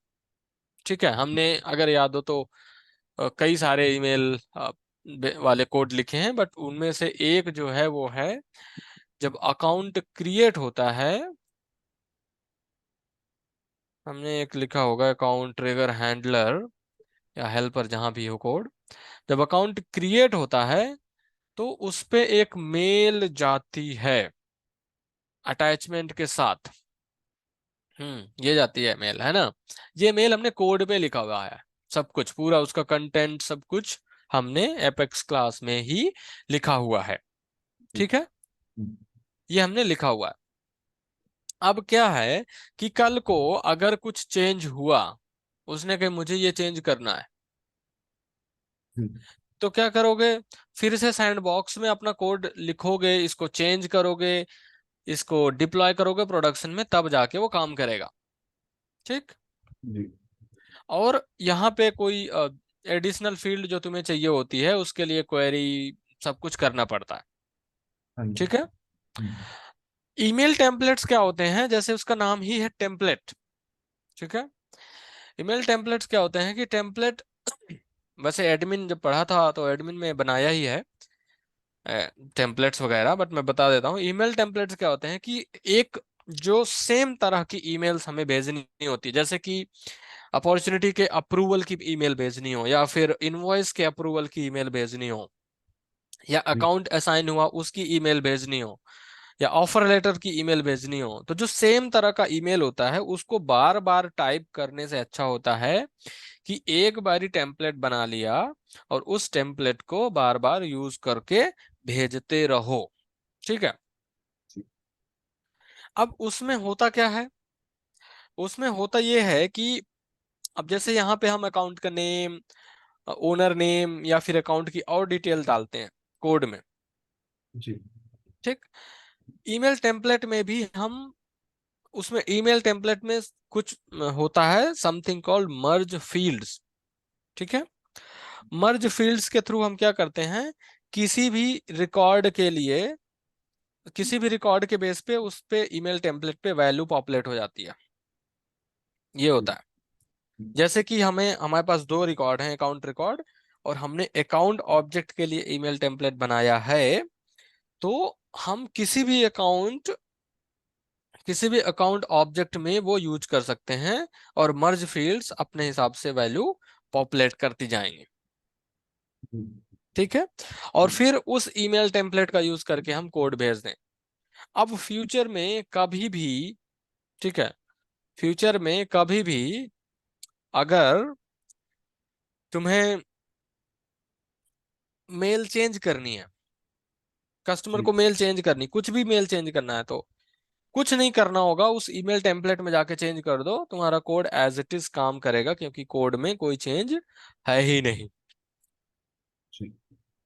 ठीक है, हमने अगर याद हो तो कई सारे ईमेल वाले कोड लिखे हैं, बट उनमें से एक जो है वो है जब अकाउंट क्रिएट होता है। हमने एक लिखा होगा अकाउंट ट्रिगर हैंडलर या हेल्पर, जहां भी हो कोड। जब अकाउंट क्रिएट होता है तो उस पे एक मेल जाती है अटैचमेंट के साथ। ये जाती है मेल, है ना। ये मेल हमने कोड पे लिखा हुआ है, सब कुछ पूरा उसका कंटेंट सब कुछ हमने एपेक्स क्लास में ही लिखा हुआ है। जी, ठीक है, हम्म, ये हमने लिखा हुआ है। अब क्या है कि कल को अगर कुछ चेंज हुआ, उसने कहा मुझे ये चेंज करना है, हम्म, तो क्या करोगे? फिर से सैंडबॉक्स में अपना कोड लिखोगे, इसको चेंज करोगे, इसको डिप्लॉय करोगे प्रोडक्शन में, तब जाके वो काम करेगा। ठीक। जी, और यहाँ पे कोई एडिशनल फील्ड जो तुम्हें चाहिए होती है उसके लिए क्वेरी सब कुछ करना पड़ता है। हाँ जी, ठीक है। हम्म, ईमेल टेम्पलेट्स क्या होते हैं? जैसे उसका नाम ही है टेम्पलेट। ठीक है। ईमेल टेम्पलेट्स क्या होते हैं कि टेम्पलेट वैसे एडमिन जब पढ़ा था तो एडमिन में बनाया ही है टेम्पलेट्स वगैरह, बट मैं बता देता हूँ ईमेल टेम्पलेट्स क्या होते हैं कि एक जो सेम तरह की ईमेल्स हमें भेजनी होती है, जैसे कि अपॉर्चुनिटी के अप्रूवल की ईमेल भेजनी हो, या फिर इनवॉइस के अप्रूवल की ईमेल भेजनी हो, या जी, अकाउंट असाइन हुआ उसकी ईमेल भेजनी हो, या ऑफर लेटर की ईमेल भेजनी हो, तो जो सेम तरह का ईमेल होता है उसको बार बार टाइप करने से अच्छा होता है कि एक बारी टेम्पलेट बना लिया और उस टेम्पलेट को बार बार यूज करके भेजते रहो। ठीक है। जी, अब उसमें होता क्या है? उसमें होता यह है कि अब जैसे यहाँ पे हम अकाउंट का नेम, ओनर नेम या फिर अकाउंट की और डिटेल डालते हैं कोड में। जी, ठीक। ईमेल टेम्पलेट में भी हम उसमें ईमेल टेम्पलेट में कुछ होता है समथिंग कॉल्ड मर्ज फील्ड्स। ठीक है। मर्ज फील्ड्स के थ्रू हम क्या करते हैं, किसी भी रिकॉर्ड के लिए, किसी भी रिकॉर्ड के बेस पे उस पे ईमेल टेम्पलेट पे वैल्यू पॉपुलेट हो जाती है। ये होता जी, है। जैसे कि हमारे पास दो रिकॉर्ड हैं, अकाउंट रिकॉर्ड, और हमने अकाउंट ऑब्जेक्ट के लिए ईमेल टेम्पलेट बनाया है, तो हम किसी भी अकाउंट ऑब्जेक्ट में वो यूज कर सकते हैं, और मर्ज फील्ड्स अपने हिसाब से वैल्यू पॉपुलेट करती जाएंगे। हम्म, ठीक है। और फिर उस ईमेल टेम्पलेट का यूज करके हम कोड भेज दें। अब फ्यूचर में कभी भी, ठीक है, फ्यूचर में कभी भी अगर तुम्हें मेल चेंज करनी है, कस्टमर जी, को मेल चेंज करनी, कुछ भी मेल चेंज करना है, तो कुछ नहीं करना होगा, उस ईमेल टेम्पलेट में जाके चेंज कर दो, तुम्हारा कोड एज इट इज काम करेगा, क्योंकि कोड में कोई चेंज है ही नहीं। जी,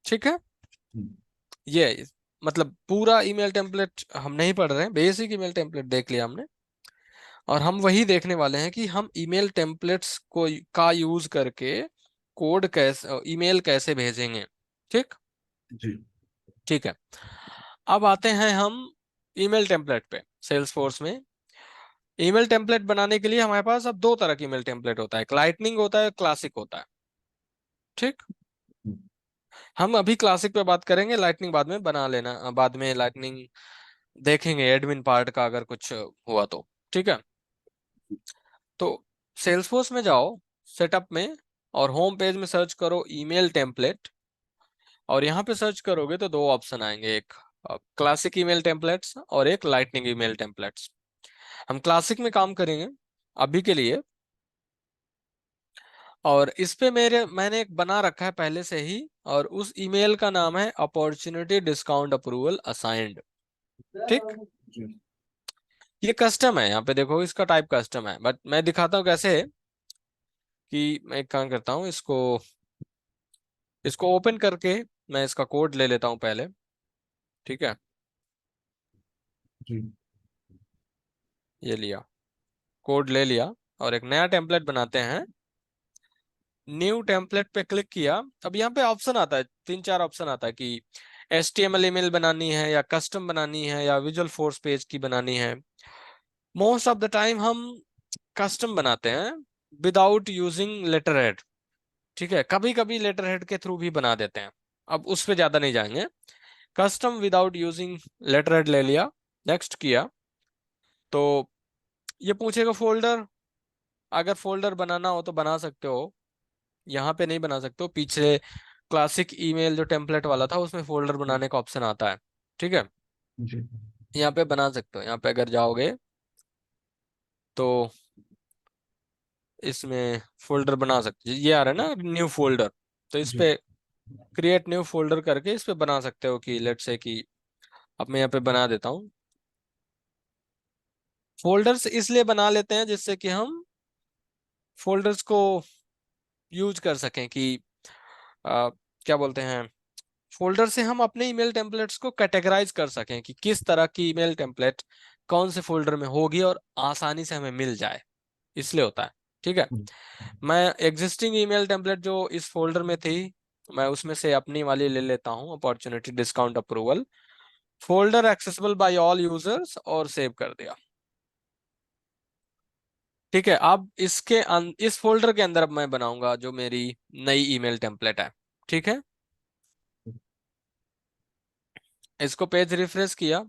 ठीक है। हम्म, ये मतलब पूरा ईमेल टेम्पलेट हम नहीं पढ़ रहे हैं, बेसिक ईमेल टेम्पलेट देख लिया हमने, और हम वही देखने वाले हैं कि हम ईमेल टेम्पलेट्स को का यूज करके कोड कैसे, ईमेल कैसे भेजेंगे। ठीक। जी, ठीक है। अब आते हैं हम ईमेल टेम्पलेट पे सेल्स फोर्स में। ईमेल टेम्पलेट बनाने के लिए हमारे पास अब दो तरह की ईमेल टेम्पलेट होता है, एक लाइटनिंग होता है, क्लासिक होता है। ठीक। हम्म, हम अभी क्लासिक पे बात करेंगे, लाइटनिंग बाद में बना लेना, बाद में लाइटनिंग देखेंगे एडमिन पार्ट का अगर कुछ हुआ तो। ठीक है। तो सेल्सफोर्स में जाओ, सेटअप में, और होम पेज में सर्च करो ईमेल टेम्पलेट, और यहाँ पे सर्च करोगे तो दो ऑप्शन आएंगे, एक क्लासिक ईमेल टेम्पलेट्स और एक लाइटनिंग ईमेल टेम्पलेट्स। हम क्लासिक में काम करेंगे अभी के लिए, और इस पे मैंने एक बना रखा है पहले से ही, और उस ईमेल का नाम है अपॉर्चुनिटी डिस्काउंट अप्रूवल असाइंड। ठीक। जी, ये कस्टम है, यहाँ पे देखो इसका टाइप कस्टम है, बट मैं दिखाता हूँ कैसे है। कि मैं एक काम करता हूँ, इसको इसको ओपन करके मैं इसका कोड ले लेता हूँ पहले। ठीक है। जी, ये लिया, कोड ले लिया। और एक नया टेम्पलेट बनाते हैं। न्यू टेम्पलेट पे क्लिक किया। अब यहाँ पे ऑप्शन आता है, 3-4 ऑप्शन आता है कि HTML ईमेल बनानी है या कस्टम बनानी है या विजुअल फोर्स पेज की बनानी है। मोस्ट ऑफ द टाइम हम कस्टम बनाते हैं विदाउट यूजिंग लेटर हेड। ठीक है, कभी कभी लेटर हेड के थ्रू भी बना देते हैं, अब उस पे ज्यादा नहीं जाएंगे। Custom without using letter head ले लिया, नेक्स्ट किया। तो ये पूछेगा फोल्डर, अगर फोल्डर बनाना हो तो बना सकते हो, यहाँ पे नहीं बना सकते हो। पीछे क्लासिक ईमेल जो टेम्पलेट वाला था उसमें फोल्डर बनाने का ऑप्शन आता है। ठीक है, जी यहाँ पे बना सकते हो। यहाँ पे अगर जाओगे तो इसमें फोल्डर बना सकते, ये आ रहा है ना न्यू फोल्डर, तो इस जी पे क्रिएट न्यू फोल्डर करके इस पे बना सकते हो कि लेट्स से कि अब मैं यहाँ पे बना देता हूँ। फोल्डर्स इसलिए बना लेते हैं जिससे कि हम फोल्डर्स को यूज कर सकें कि क्या बोलते हैं, फोल्डर से हम अपने ईमेल टेम्पलेट्स को कैटेगराइज कर सकें कि किस तरह की ईमेल टेम्पलेट कौन से फोल्डर में होगी और आसानी से हमें मिल जाए, इसलिए होता है। ठीक है, मैं एग्जिस्टिंग ईमेल टेम्पलेट जो इस फोल्डर में थी, मैं उसमें से अपनी वाली ले लेता हूँ, opportunity discount approval, folder accessible bye all users, और सेव कर दिया। ठीक है, अब इस फोल्डर के अंदर अब मैं बनाऊंगा जो मेरी नई ईमेल टेम्पलेट है। ठीक है, इसको पेज रिफ्रेश किया,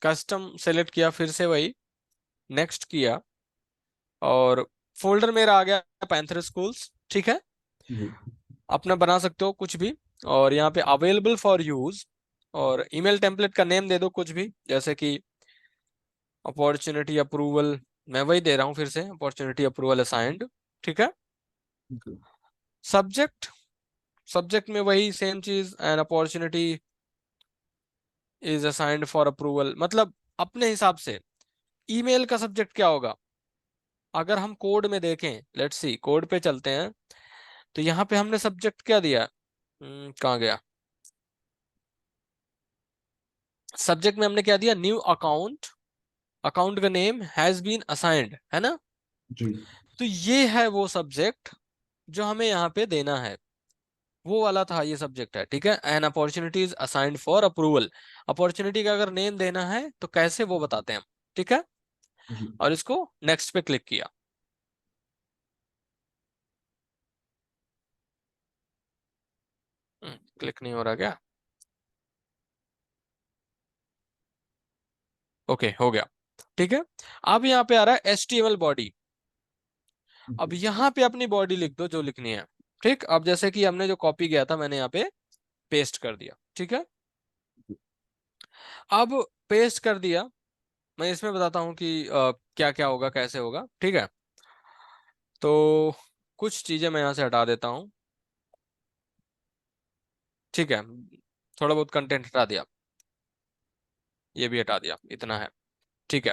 कस्टम सेलेक्ट किया, फिर से वही नेक्स्ट किया, और फोल्डर मेरा आ गया पैंथर स्कूल्स। ठीक है, जी अपना बना सकते हो कुछ भी, और यहाँ पे अवेलेबल फॉर यूज, और ईमेल टेम्पलेट का नेम दे दो कुछ भी, जैसे कि अपॉर्चुनिटी अप्रूवल, मैं वही दे रहा हूँ फिर से, अपॉर्चुनिटी अप्रूवल असाइंड। ठीक है, जी सब्जेक्ट, सब्जेक्ट में वही सेम चीज, an opportunity is assigned for approval, मतलब अपने हिसाब से। ईमेल का सब्जेक्ट क्या होगा, अगर हम कोड में देखें, लेट्स सी कोड पे चलते हैं, तो यहाँ पे हमने सब्जेक्ट क्या दिया, कहाँ गया, सब्जेक्ट में हमने क्या दिया, न्यू अकाउंट, अकाउंट का नेम हैज बीन असाइंड, है ना। जी तो ये है वो सब्जेक्ट जो हमें यहाँ पे देना है, वो वाला था ये सब्जेक्ट है। ठीक है, an opportunity is assigned for approval, opportunity का अगर नेम देना है तो कैसे वो बताते हैं हम। ठीक है, जी और इसको नेक्स्ट पे क्लिक किया। क्लिक नहीं हो रहा क्या, ओके हो गया। ठीक है, अब यहाँ पे आ रहा है HTML बॉडी। अब जी यहाँ पे अपनी बॉडी लिख दो जो लिखनी है। ठीक, अब जैसे कि हमने जो कॉपी किया था मैंने यहाँ पे पेस्ट कर दिया। ठीक है, अब पेस्ट कर दिया, मैं इसमें बताता हूँ कि क्या क्या होगा कैसे होगा। ठीक है, तो कुछ चीजें मैं यहाँ से हटा देता हूँ। ठीक है, थोड़ा बहुत कंटेंट हटा दिया, ये भी हटा दिया, इतना है। ठीक है,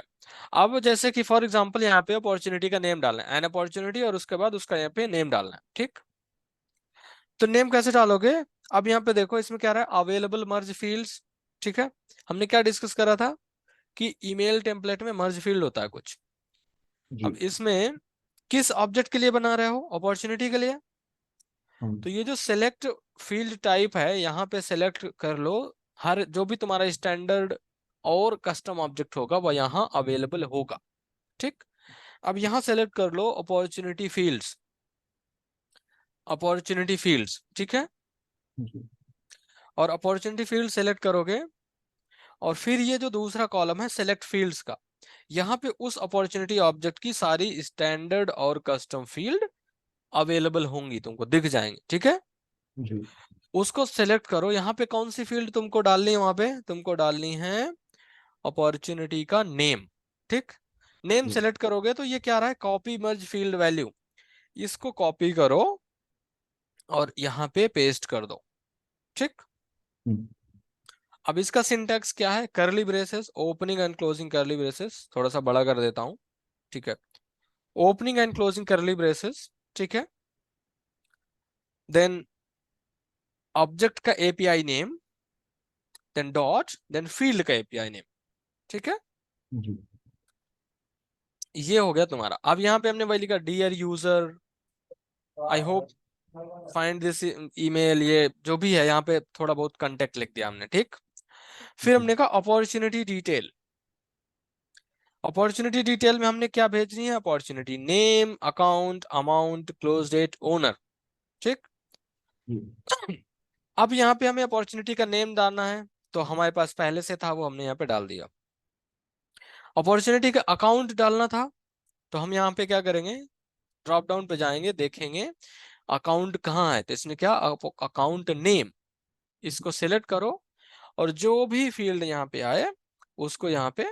अब जैसे कि फॉर एग्जांपल यहाँ पे अपॉर्चुनिटी का नेम डालना है, एन अपॉर्चुनिटी, और उसके बाद उसका यहाँ पे नेम डालना है। ठीक, तो नेम कैसे डालोगे, अब यहाँ पे देखो इसमें क्या रहा है, अवेलेबल मर्ज फील्ड्स। ठीक है, हमने क्या डिस्कस करा था कि ईमेल टेम्पलेट में मर्ज फील्ड होता है कुछ। अब जी इसमें किस ऑब्जेक्ट के लिए बना रहे हो, अपॉर्चुनिटी के लिए, हम तो ये जो सेलेक्ट फील्ड टाइप है यहाँ पे सेलेक्ट कर लो, हर जो भी तुम्हारा स्टैंडर्ड और कस्टम ऑब्जेक्ट होगा वह यहाँ अवेलेबल होगा। ठीक, अब यहाँ सेलेक्ट कर लो अपॉर्चुनिटी फील्ड्स, अपॉर्चुनिटी फील्ड्स। ठीक है, जी और अपॉर्चुनिटी फील्ड सेलेक्ट करोगे, और फिर ये जो दूसरा कॉलम है सेलेक्ट फील्ड्स का, यहाँ पे उस अपॉर्चुनिटी ऑब्जेक्ट की सारी स्टैंडर्ड और कस्टम फील्ड अवेलेबल होंगी, तुमको दिख जाएंगे। ठीक है, जी उसको सेलेक्ट करो, यहाँ पे कौन सी फील्ड तुमको डालनी है, वहां पे तुमको डालनी है अपॉर्चुनिटी का नेम। ठीक, नेम जी सेलेक्ट करोगे तो ये क्या रहा है, कॉपी मर्ज फील्ड वैल्यू, इसको कॉपी करो और यहाँ पे पेस्ट कर दो। ठीक, हम्म, अब इसका सिंटैक्स क्या है, curly braces, opening and closing curly braces, थोड़ा सा बड़ा कर देता हूँ। ठीक है, opening and closing curly braces. ठीक है, देन ऑब्जेक्ट का API name, then dot, then field का एपीआई नेम। ठीक है, जी ये हो गया तुम्हारा। अब यहाँ पे हमने वही लिखा, dear user, I hope find this email, ये जो भी है यहाँ पे थोड़ा बहुत कंटेक्ट लिख दिया हमने, ठीक। फिर जी हमने कहा अपॉर्चुनिटी डिटेल। अपॉर्चुनिटी डिटेल में हमने क्या भेजनी है, opportunity name, account, amount, close date, owner, ठीक। जी अब यहाँ पे हमें अपॉर्चुनिटी का नेम डालना है, तो हमारे पास पहले से था वो हमने यहाँ पे डाल दिया। अपॉर्चुनिटी का अकाउंट डालना था, तो हम यहाँ पे क्या करेंगे, ड्रॉप डाउन पे जाएंगे, देखेंगे अकाउंट कहाँ है, तो इसने क्या, अकाउंट नेम, इसको सिलेक्ट करो और जो भी फील्ड यहाँ पे आए उसको यहाँ पे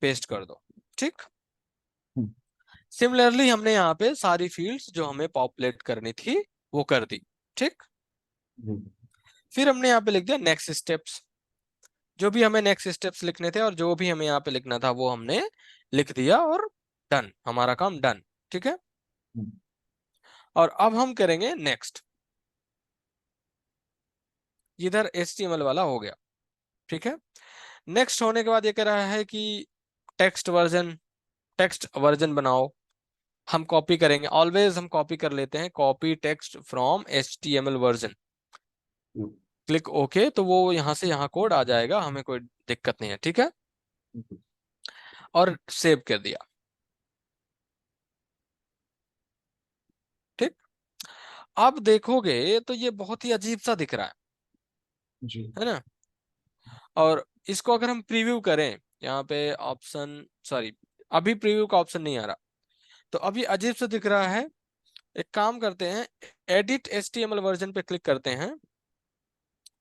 पेस्ट कर दो, ठीक। हम्म, सिमिलरली हमने यहाँ पे सारी फील्ड्स जो हमें पॉपुलेट करनी थी वो कर दी, ठीक। जी फिर हमने यहाँ पे लिख दिया नेक्स्ट स्टेप्स। जो भी हमें नेक्स्ट स्टेप्स लिखने थे और जो भी हमें यहाँ पे लिखना था वो हमने लिख दिया, और डन, हमारा काम डन, ठीक है। हम्म, और अब हम करेंगे नेक्स्ट। इधर HTML वाला हो गया, ठीक है। नेक्स्ट होने के बाद ये कह रहा है कि टेक्स्ट वर्जन बनाओ। हम कॉपी करेंगे, ऑलवेज हम कॉपी कर लेते हैं, copy text from HTML version, जी क्लिक ओके, तो वो यहाँ से यहाँ कोड आ जाएगा, हमें कोई दिक्कत नहीं है, ठीक है। जी और सेव कर दिया, ठीक। अब देखोगे तो ये बहुत ही अजीब सा दिख रहा जी है ना। और इसको अगर हम प्रीव्यू करें, यहाँ पे ऑप्शन, सॉरी, अभी प्रीव्यू का ऑप्शन नहीं आ रहा, तो अभी अजीब सा दिख रहा है। एक काम करते हैं, एडिट HTML वर्जन पे क्लिक करते हैं,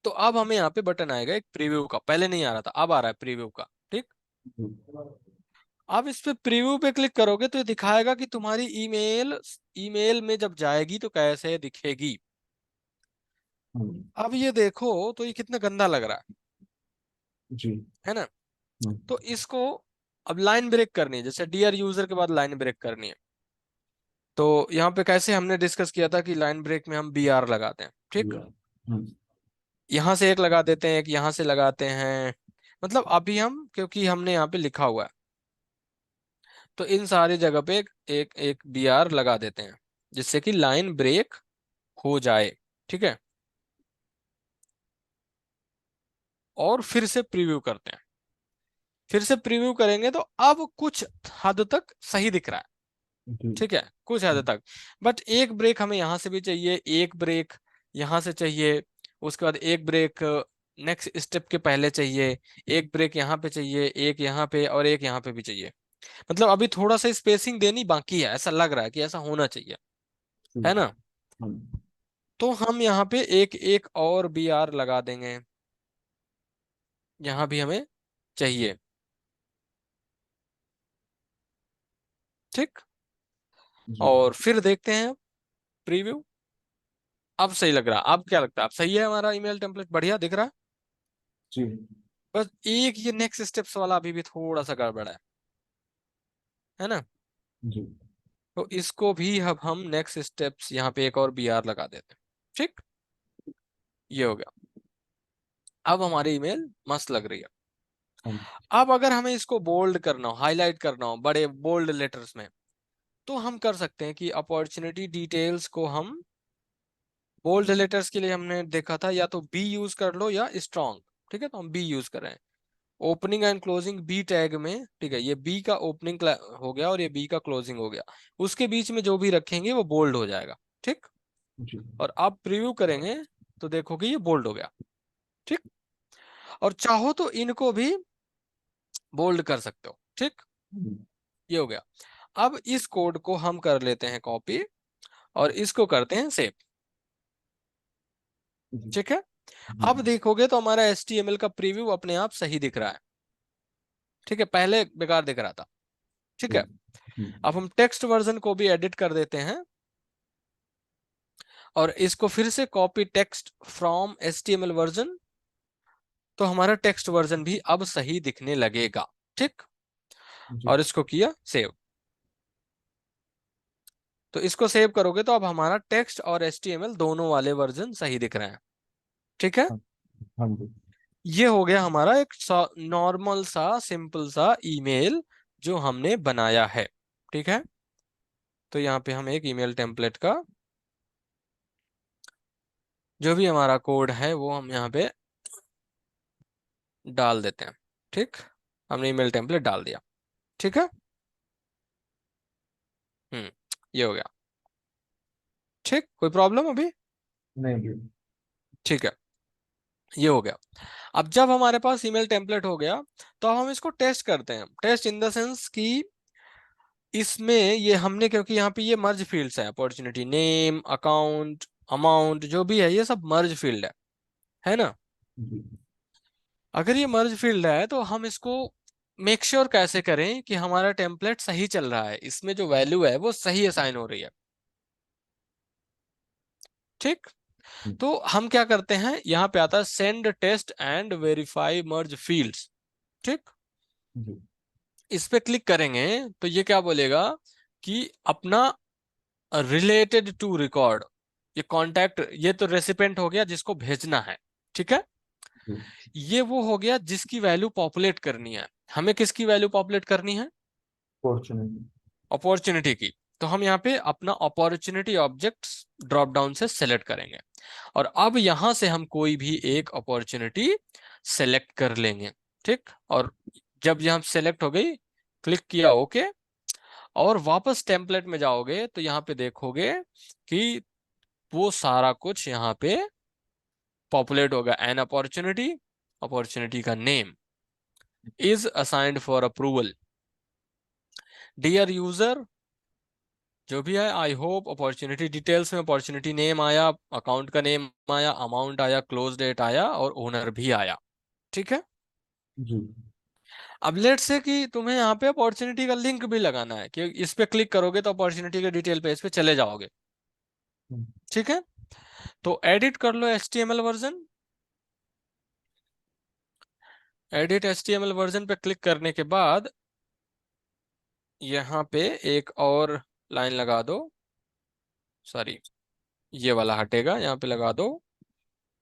तो अब हमें यहाँ पे बटन आएगा एक प्रीव्यू का, पहले नहीं आ रहा था, अब आ रहा है प्रीव्यू का, ठीक। अब इस पे प्रीव्यू पे क्लिक करोगे तो ये दिखाएगा कि तुम्हारी ईमेल, ईमेल में जब जाएगी तो कैसे दिखेगी। अब ये देखो तो ये कितना गंदा लग रहा जी है ना। हम्म, तो इसको अब लाइन ब्रेक करनी है, जैसे डियर यूजर के बाद लाइन ब्रेक करनी है। तो यहाँ पे कैसे हमने डिस्कस किया था कि लाइन ब्रेक में हम BR लगाते हैं, ठीक। या हम्म, यहाँ से एक लगा देते हैं, एक यहाँ से लगाते हैं, मतलब अभी हम, क्योंकि हमने यहाँ पे लिखा हुआ है, तो इन सारी जगह पे एक BR लगा देते हैं, जिससे कि लाइन ब्रेक हो जाए, ठीक है। और फिर से प्रीव्यू करते हैं, फिर से प्रीव्यू करेंगे तो अब कुछ हद तक सही दिख रहा है, जी ठीक है, कुछ हद तक। बट एक ब्रेक हमें यहां से भी चाहिए, एक ब्रेक यहां से चाहिए, उसके बाद एक ब्रेक नेक्स्ट स्टेप के पहले चाहिए, एक ब्रेक यहाँ पे चाहिए, एक यहाँ पे और एक यहाँ पे भी चाहिए। मतलब अभी थोड़ा सा स्पेसिंग देनी बाकी है, ऐसा लग रहा है कि ऐसा होना चाहिए, है ठीक है ना। हम्म, तो हम यहाँ पे एक एक और BR लगा देंगे, यहाँ भी हमें चाहिए, ठीक। जी और फिर देखते हैं प्रीव्यू। अब सही लग रहा, अब क्या लगता है, अब सही है, हमारा ईमेल टेम्पलेट बढ़िया दिख रहा है। जी बस एक ये नेक्स्ट स्टेप्स वाला अभी भी थोड़ा सा गड़बड़ है ना। जी तो इसको भी अब हम नेक्स्ट स्टेप्स यहाँ पे एक और BR लगा देते हैं, ठीक। ये हो गया, अब हमारी ईमेल मस्त लग रही है। हम अब अगर हमें इसको बोल्ड करना हो, हाईलाइट करना हो बड़े बोल्ड लेटर्स में, तो हम कर सकते हैं कि अपॉर्चुनिटी डिटेल्स को हम, बोल्ड लेटर्स के लिए हमने देखा था या तो B यूज कर लो या स्ट्रॉन्ग, ठीक है, तो हम B यूज कर रहे हैं। Opening and closing B tag में, ठीक है, ये B का ओपनिंग हो गया और ये B का क्लोजिंग हो गया, उसके बीच में जो भी रखेंगे वो बोल्ड हो जाएगा, ठीक। जी और आप प्रीव्यू करेंगे तो देखोगे ये बोल्ड हो गया, ठीक। और चाहो तो इनको भी बोल्ड कर सकते हो, ठीक। हम्म, ये हो गया। अब इस कोड को हम कर लेते हैं कॉपी और इसको करते हैं सेव, जी ठीक है। जी अब देखोगे तो हमारा HTML का प्रीव्यू अपने आप सही दिख रहा है, ठीक है, पहले बेकार दिख रहा था, ठीक है। ठीक हम्म, अब हम टेक्स्ट वर्जन को भी एडिट कर देते हैं और इसको फिर से copy text from HTML version, तो हमारा टेक्स्ट वर्जन भी अब सही दिखने लगेगा, ठीक। जी और इसको किया सेव, तो इसको सेव करोगे तो अब हमारा टेक्स्ट और HTML दोनों वाले वर्जन सही दिख रहे हैं, ठीक है। हाँ हाँ जी ये हो गया हमारा एक नॉर्मल सा सिंपल सा ईमेल जो हमने बनाया है। ठीक है। तो यहाँ पे हम एक ईमेल टेम्पलेट का जो भी हमारा कोड है वो हम यहाँ पे डाल देते हैं। ठीक, हमने ईमेल टेम्पलेट डाल दिया। ठीक है। हम्म, ये हो गया। ठीक, कोई प्रॉब्लम अभी? नहीं भी। ठीक है, ये हो गया। अब जब हमारे पास ईमेल टेम्पलेट हो गया, तो अब हम इसको टेस्ट करते हैं। टेस्ट इन द सेंस कि इसमें ये हमने, क्योंकि यहाँ पे ये मर्ज फील्ड्स है, अपॉर्चुनिटी नेम, अकाउंट, अमाउंट, जो भी है ये सब मर्ज फील्ड है ना। जी अगर ये मर्ज फील्ड है तो हम इसको मेक श्योर कैसे करें कि हमारा टेम्पलेट सही चल रहा है, इसमें जो वैल्यू है वो सही असाइन हो रही है। ठीक, तो हम क्या करते हैं, यहाँ पे आता है send test and verify merge fields. ठीक, जी इस पे क्लिक करेंगे तो ये क्या बोलेगा कि अपना रिलेटेड टू रिकॉर्ड, ये कॉन्टैक्ट, ये तो रेसिपेंट हो गया जिसको भेजना है। ठीक है, जी। ये वो हो गया जिसकी वैल्यू पॉपुलेट करनी है। हमें किसकी वैल्यू पॉपुलेट करनी है? फॉर्चुनेटली। अपॉर्चुनिटी की। तो हम यहाँ पे अपना अपॉर्चुनिटी ऑब्जेक्ट्स ड्रॉप डाउन से सेलेक्ट करेंगे, और अब यहां से हम कोई भी एक अपॉर्चुनिटी सेलेक्ट कर लेंगे। ठीक, और जब यहां सेलेक्ट हो गई, क्लिक किया ओके, और वापस टेम्पलेट में जाओगे तो यहाँ पे देखोगे कि वो सारा कुछ यहाँ पे पॉपुलेट होगा। एन अपॉर्चुनिटी, अपॉर्चुनिटी का name is assigned for approval, dear user, जो भी है, आई होप, अपॉर्चुनिटी डिटेल्स में अपॉर्चुनिटी नेम आया, अकाउंट का नेम आया, अमाउंट आया, क्लोज डेट आया, और ओनर भी आया। ठीक है। जी अब लेट से कि तुम्हें यहाँ पे अपॉर्चुनिटी का लिंक भी लगाना है, कि इस पे क्लिक करोगे तो अपॉर्चुनिटी के डिटेल पेज पे चले जाओगे। ठीक है, तो एडिट कर लो HTML version. Edit HTML version पे क्लिक करने के बाद यहाँ पे एक और लाइन लगा दो, सॉरी, ये वाला हटेगा, यहाँ पे लगा दो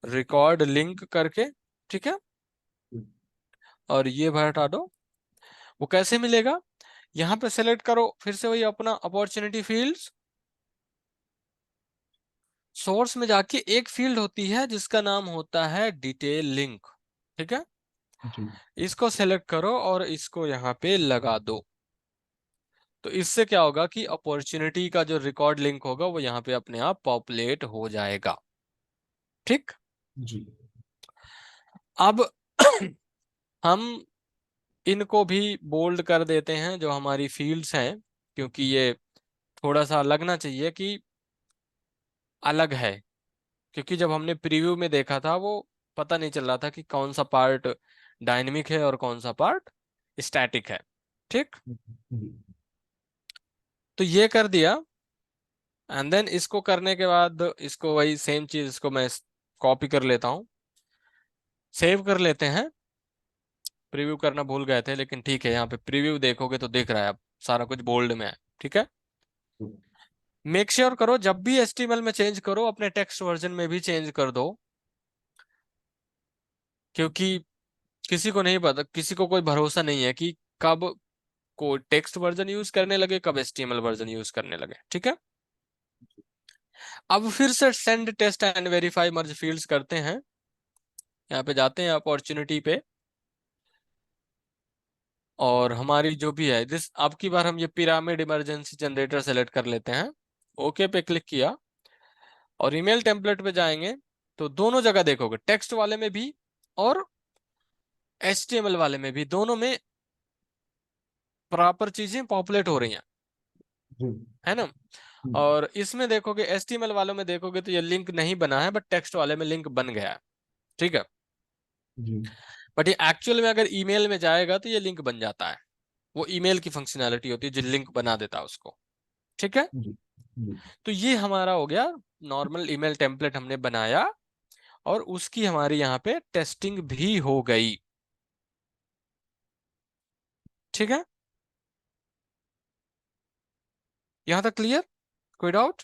रिकॉर्ड लिंक करके। ठीक है, और ये भी हटा दो। वो कैसे मिलेगा? यहाँ पे सेलेक्ट करो फिर से वही अपना अपॉर्चुनिटी फील्ड्स, सोर्स में जाके एक फील्ड होती है जिसका नाम होता है डिटेल लिंक। ठीक है, जी इसको सेलेक्ट करो और इसको यहाँ पे लगा दो। तो इससे क्या होगा कि अपॉर्चुनिटी का जो रिकॉर्ड लिंक होगा वो यहाँ पे अपने आप पॉपुलेट हो जाएगा। ठीक, जी अब हम इनको भी बोल्ड कर देते हैं जो हमारी फील्ड्स हैं, क्योंकि ये थोड़ा सा लगना चाहिए कि अलग है। क्योंकि जब हमने प्रीव्यू में देखा था वो पता नहीं चल रहा था कि कौन सा पार्ट डायनेमिक है और कौन सा पार्ट स्टैटिक है। ठीक, जी तो ये कर दिया। एंड देन इसको करने के बाद इसको वही सेम चीज, इसको मैं कॉपी कर लेता हूँ, सेव कर लेते हैं। प्रीव्यू करना भूल गए थे, लेकिन ठीक है, यहाँ पे प्रीव्यू देखोगे तो दिख रहा है अब सारा कुछ बोल्ड में है। ठीक है, मेक श्योर करो जब भी HTML में चेंज करो अपने टेक्स्ट वर्जन में भी चेंज कर दो, क्योंकि किसी को नहीं पता, किसी को कोई भरोसा नहीं है कि कब को टेक्स्ट वर्जन यूज करने लगे, कब HTML वर्जन यूज करने लगे। ठीक है, अब फिर से send test and verify merge fields करते हैं। यहाँ पे जाते हैं अपॉर्चुनिटी पे, और हमारी जो भी है दिस, अब की बार हम ये पिरामिड इमरजेंसी जनरेटर सेलेक्ट कर लेते हैं। ओके पे क्लिक किया, और ईमेल टेम्पलेट पे जाएंगे तो दोनों जगह देखोगे, टेक्स्ट वाले में भी और HTML वाले में भी, दोनों में प्रॉपर चीजें पॉपुलेट हो रही हैं, जी है ना। और इसमें देखोगे HTML वालों में देखोगे तो ये लिंक नहीं बना है, बट टेक्स्ट वाले में लिंक बन गया है। ठीक है, जी बट ये एक्चुअल में अगर ईमेल में जाएगा तो ये लिंक बन जाता है। वो ईमेल की फंक्शनैलिटी होती है जो लिंक बना देता है उसको। ठीक है, जी जी तो ये हमारा हो गया, नॉर्मल ईमेल टेम्पलेट हमने बनाया, और उसकी हमारी यहाँ पे टेस्टिंग भी हो गई। ठीक है, यहाँ तक क्लियर? कोई डाउट?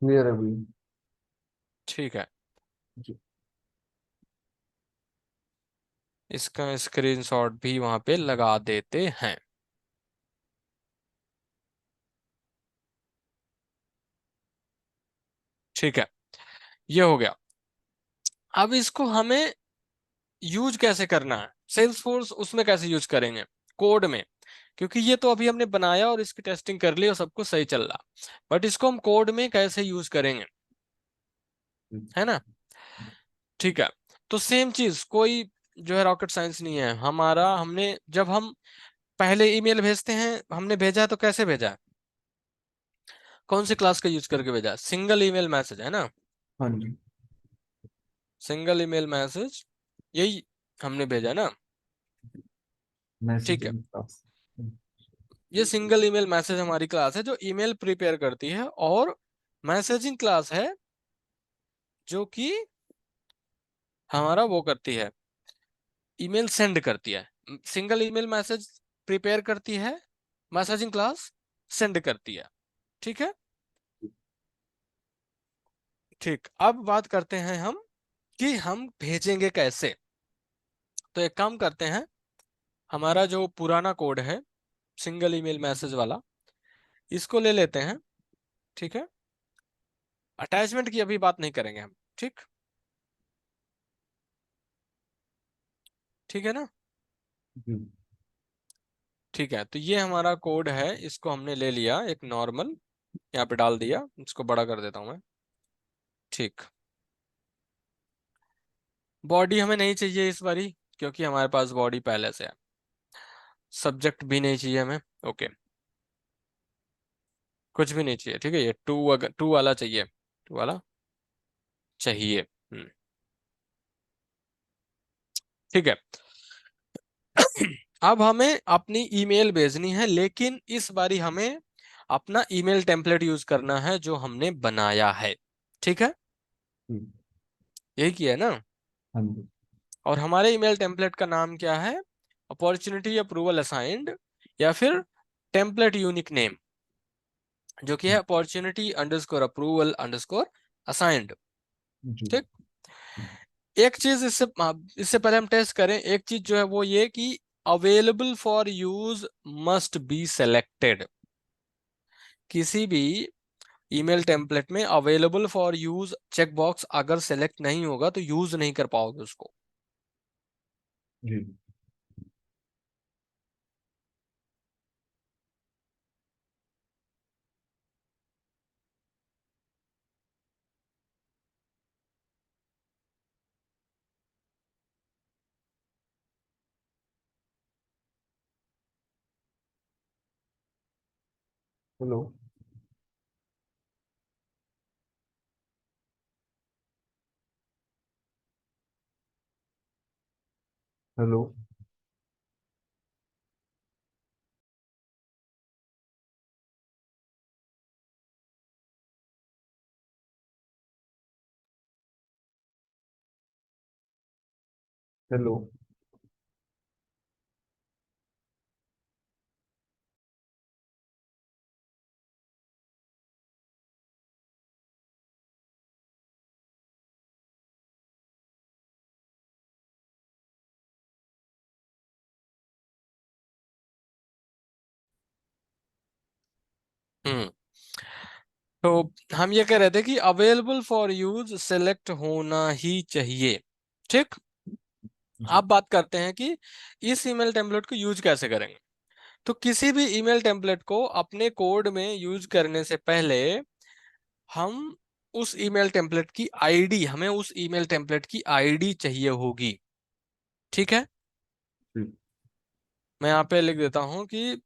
क्लियर है भाई। ठीक है, जी इसका स्क्रीनशॉट भी वहां पे लगा देते हैं। ठीक है, ये हो गया। अब इसको हमें यूज कैसे करना है, सेल्स फोर्स उसमें कैसे यूज करेंगे, कोड में। क्योंकि ये तो अभी हमने बनाया और इसकी टेस्टिंग कर ली और सब कुछ सही चल रहा, बट इसको हम कोड में कैसे यूज करेंगे, है ना। ठीक है, तो सेम चीज, कोई जो है रॉकेट साइंस नहीं है हमारा। हमने जब हम पहले ईमेल भेजते हैं, हमने भेजा है तो कैसे भेजा है, कौन से क्लास का यूज करके भेजा है, सिंगल ईमेल मैसेज, है ना। हाँ जी। सिंगल ईमेल मैसेज, यही हमने भेजा ना। ठीक है, मैसेजिंग क्लास। ये सिंगल ईमेल मैसेज हमारी क्लास है जो ईमेल प्रिपेयर करती है, और मैसेजिंग क्लास है जो कि हमारा वो करती है, ईमेल सेंड करती है। सिंगल ईमेल मैसेज प्रिपेयर करती है, मैसेजिंग क्लास सेंड करती है। ठीक है। ठीक, अब बात करते हैं हम कि हम भेजेंगे कैसे। तो एक काम करते हैं, हमारा जो पुराना कोड है सिंगल ईमेल मैसेज वाला, इसको ले लेते हैं। ठीक है, अटैचमेंट की अभी बात नहीं करेंगे हम। ठीक, ठीक है ना। जी। ठीक है, तो ये हमारा कोड है, इसको हमने ले लिया एक नॉर्मल, यहाँ पे डाल दिया, इसको बड़ा कर देता हूं मैं। ठीक, बॉडी हमें नहीं चाहिए इस बारी, क्योंकि हमारे पास बॉडी पहले से है। सब्जेक्ट भी नहीं चाहिए हमें। ओके, कुछ भी नहीं चाहिए। ठीक है, ये टू, अगर टू वाला चाहिए, टू वाला चाहिए। ठीक है। अब हमें अपनी ईमेल भेजनी है, लेकिन इस बारी हमें अपना ईमेल टेम्पलेट यूज करना है जो हमने बनाया है। ठीक है, जी। यही किया है ना। हाँ जी। और हमारे ईमेल टेम्पलेट का नाम क्या है, अपॉर्चुनिटी अप्रूवल असाइंड, या फिर टेम्पलेट यूनिक नेम, जो कि है opportunity underscore approval underscore assigned. जी। ठीक, एक चीज इससे इससे पहले हम टेस्ट करें, एक चीज जो है वो ये कि available for use must be selected. किसी भी ईमेल टेम्पलेट में available for use check box अगर सेलेक्ट नहीं होगा तो यूज नहीं कर पाओगे उसको। जी। हेलो। हेलो। हेलो। हम्म, तो हम ये कह रहे थे कि अवेलेबल फॉर यूज सेलेक्ट होना ही चाहिए। ठीक, जी। अब बात करते हैं कि इस ईमेल टेम्पलेट को यूज कैसे करेंगे। तो किसी भी ईमेल टेम्पलेट को अपने कोड में यूज करने से पहले हम उस ईमेल टेम्पलेट की आईडी, हमें उस ईमेल टेम्पलेट की आईडी चाहिए होगी। ठीक है, जी। मैं यहाँ पे लिख देता हूँ कि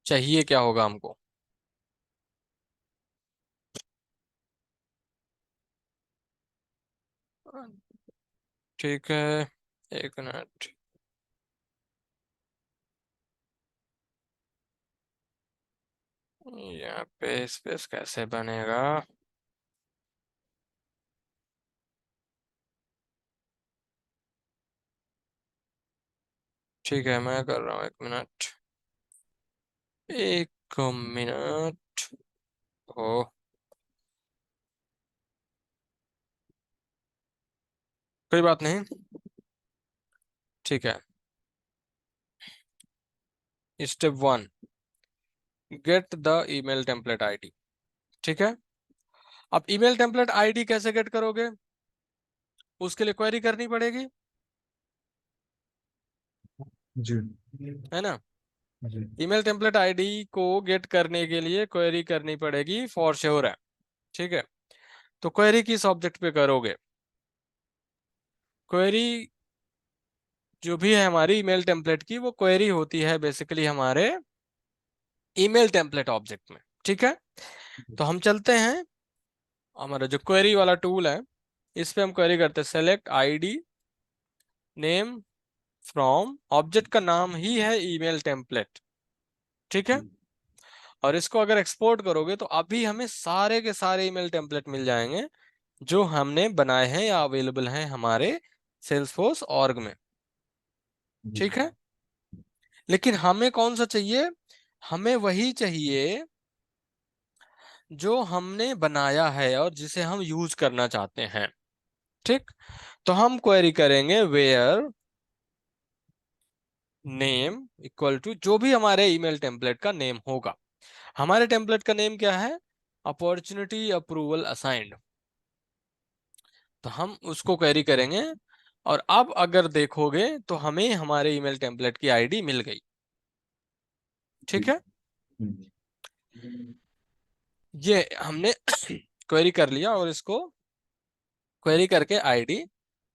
चाहिए क्या होगा हमको। ठीक है, एक मिनट, यहाँ पे स्पेस कैसे बनेगा। ठीक है, मैं कर रहा हूँ, एक मिनट, एक मिनट। ओ, कोई बात नहीं। ठीक है, step one, get the email template ID. ठीक है। अब ईमेल टेम्पलेट आईडी कैसे गेट करोगे, उसके लिए क्वेरी करनी पड़ेगी, जी है ना। जी ईमेल टेम्पलेट आईडी को गेट करने के लिए क्वेरी करनी पड़ेगी, फॉर श्योर है। ठीक है। तो क्वेरी किस ऑब्जेक्ट पे करोगे, क्वेरी जो भी है हमारी ईमेल टेम्पलेट की, वो क्वेरी होती है बेसिकली हमारे ईमेल टेम्पलेट ऑब्जेक्ट में। ठीक है। तो हम चलते हैं हमारा जो क्वेरी वाला टूल है, इस पे हम क्वेरी करते हैं select ID name from, object का नाम ही है ईमेल टेम्पलेट। ठीक है। और इसको अगर एक्सपोर्ट करोगे तो अभी हमें सारे के सारे ईमेल टेम्पलेट मिल जाएंगे जो हमने बनाए हैं या अवेलेबल हैं हमारे सेल्सफोर्स ऑर्ग में। जी ठीक है। लेकिन हमें कौन सा चाहिए, हमें वही चाहिए जो हमने बनाया है और जिसे हम यूज करना चाहते हैं। ठीक। तो हम क्वेरी करेंगे वेयर नेम इक्वल टू जो भी हमारे ईमेल टेम्पलेट का नेम होगा। हमारे टेम्पलेट का नेम क्या है, अपॉर्चुनिटी अप्रूवल असाइंड। तो हम उसको क्वेरी करेंगे और अब अगर देखोगे तो हमें हमारे ईमेल टेम्पलेट की आईडी मिल गई। जी ठीक है। जी ये हमने क्वेरी कर लिया और इसको क्वेरी करके आईडी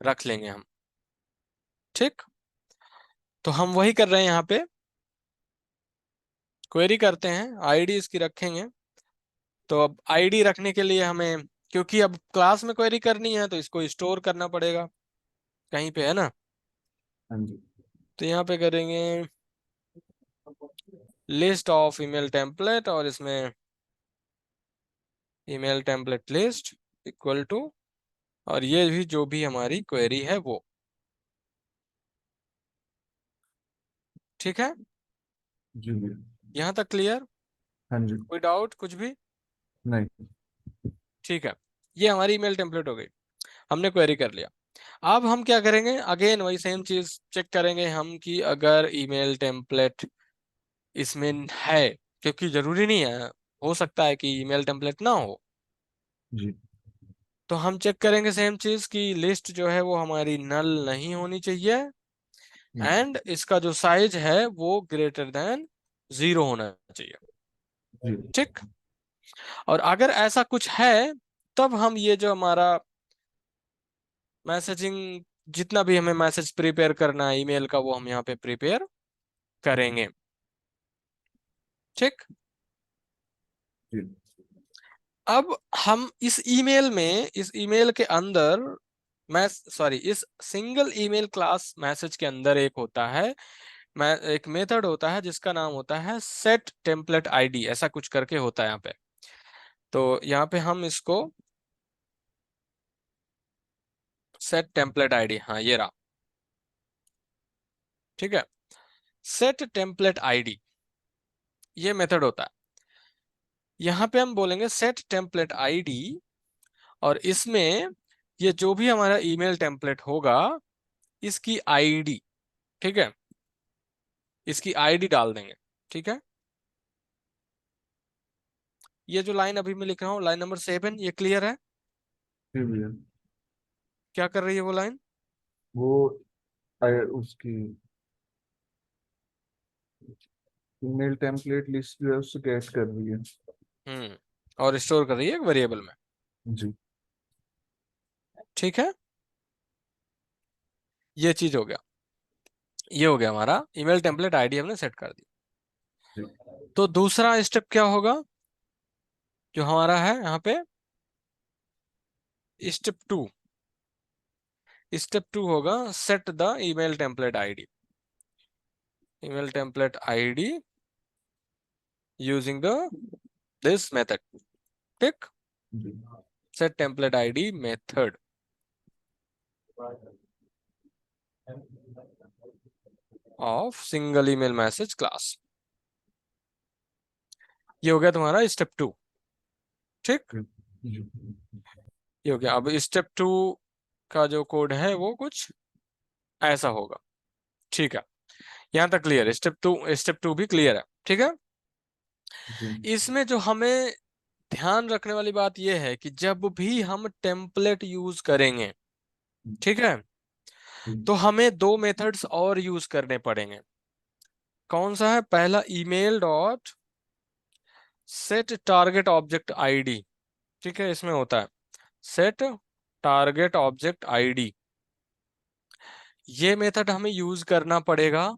रख लेंगे हम। ठीक। तो हम वही कर रहे हैं यहाँ पे, क्वेरी करते हैं आईडी इसकी रखेंगे। तो अब आईडी रखने के लिए हमें, क्योंकि अब क्लास में क्वेरी करनी है तो इसको स्टोर करना पड़ेगा कहीं पे, है ना। हाँ जी तो यहाँ पे करेंगे लिस्ट ऑफ ईमेल टेम्पलेट और इसमें email template list equal to, और ये भी जो भी हमारी क्वेरी है वो। ठीक है। जी जी यहाँ तक क्लियर, हाँ जी कोई डाउट कुछ भी। नहीं ठीक है। ये हमारी ईमेल टेम्पलेट हो गई, हमने क्वेरी कर लिया। अब हम क्या करेंगे, अगेन वही सेम चीज चेक करेंगे हम कि अगर ईमेल टेम्पलेट इसमें है, क्योंकि जरूरी नहीं है, हो सकता है कि ईमेल टेम्पलेट ना हो। जी तो हम चेक करेंगे सेम चीज की लिस्ट जो है वो हमारी नल नहीं होनी चाहिए, हम्म, एंड इसका जो साइज है वो ग्रेटर देन 0 होना चाहिए। जी ठीक। और अगर ऐसा कुछ है तब हम ये जो हमारा मैसेजिंग, जितना भी हमें मैसेज प्रिपेयर करना है ईमेल का, वो हम यहाँ पे प्रिपेयर करेंगे। ठीक। जी अब हम इस ईमेल के अंदर, मैं सॉरी, इस सिंगल ईमेल क्लास मैसेज के अंदर एक होता है, मैं एक मेथड होता है जिसका नाम होता है सेट टेम्पलेट आईडी, ऐसा कुछ करके होता है यहाँ पे। तो यहाँ पे हम इसको सेट टेम्पलेट आईडी, हाँ ये रहा। ठीक है। सेट टेम्पलेट आईडी ये मेथड होता है। यहाँ पे हम बोलेंगे सेट टेम्पलेट आईडी, और इसमें ये जो भी हमारा ईमेल टेम्पलेट होगा इसकी आईडी, ठीक है, इसकी आईडी डाल देंगे। ठीक है। ये जो लाइन अभी मैं लिख रहा हूँ लाइन नंबर 7, ये क्लियर है। जी भैया क्या कर रही है वो लाइन। वो उसकी ईमेल टेम्पलेट लिस्ट जो है उससे गेट कर रही है और स्टोर कर रही है एक वेरिएबल में। जी ठीक है। ये चीज हो गया, ये हो गया हमारा ईमेल टेम्पलेट आईडी हमने सेट कर दी। जी तो दूसरा स्टेप क्या होगा जो हमारा है यहाँ पे, स्टेप टू। स्टेप टू होगा set the email template ID, email template ID using the this method. ठीक। जी set template ID method of single email message class. ये हो गया तुम्हारा स्टेप टू। ठीक। जी ये हो गया। अब स्टेप टू का जो कोड है वो कुछ ऐसा होगा। ठीक है। यहां तक क्लियर है, स्टेप टू भी क्लियर है। ठीक है। जी इसमें जो हमें ध्यान रखने वाली बात यह है कि जब भी हम टेम्पलेट यूज करेंगे, ठीक है, तो हमें दो मेथड्स और यूज करने पड़ेंगे। कौन सा है? पहला, email dot set target object ID. ठीक है, इसमें होता है सेट टारगेट ऑब्जेक्ट आईडी, ये मेथड हमें यूज करना पड़ेगा।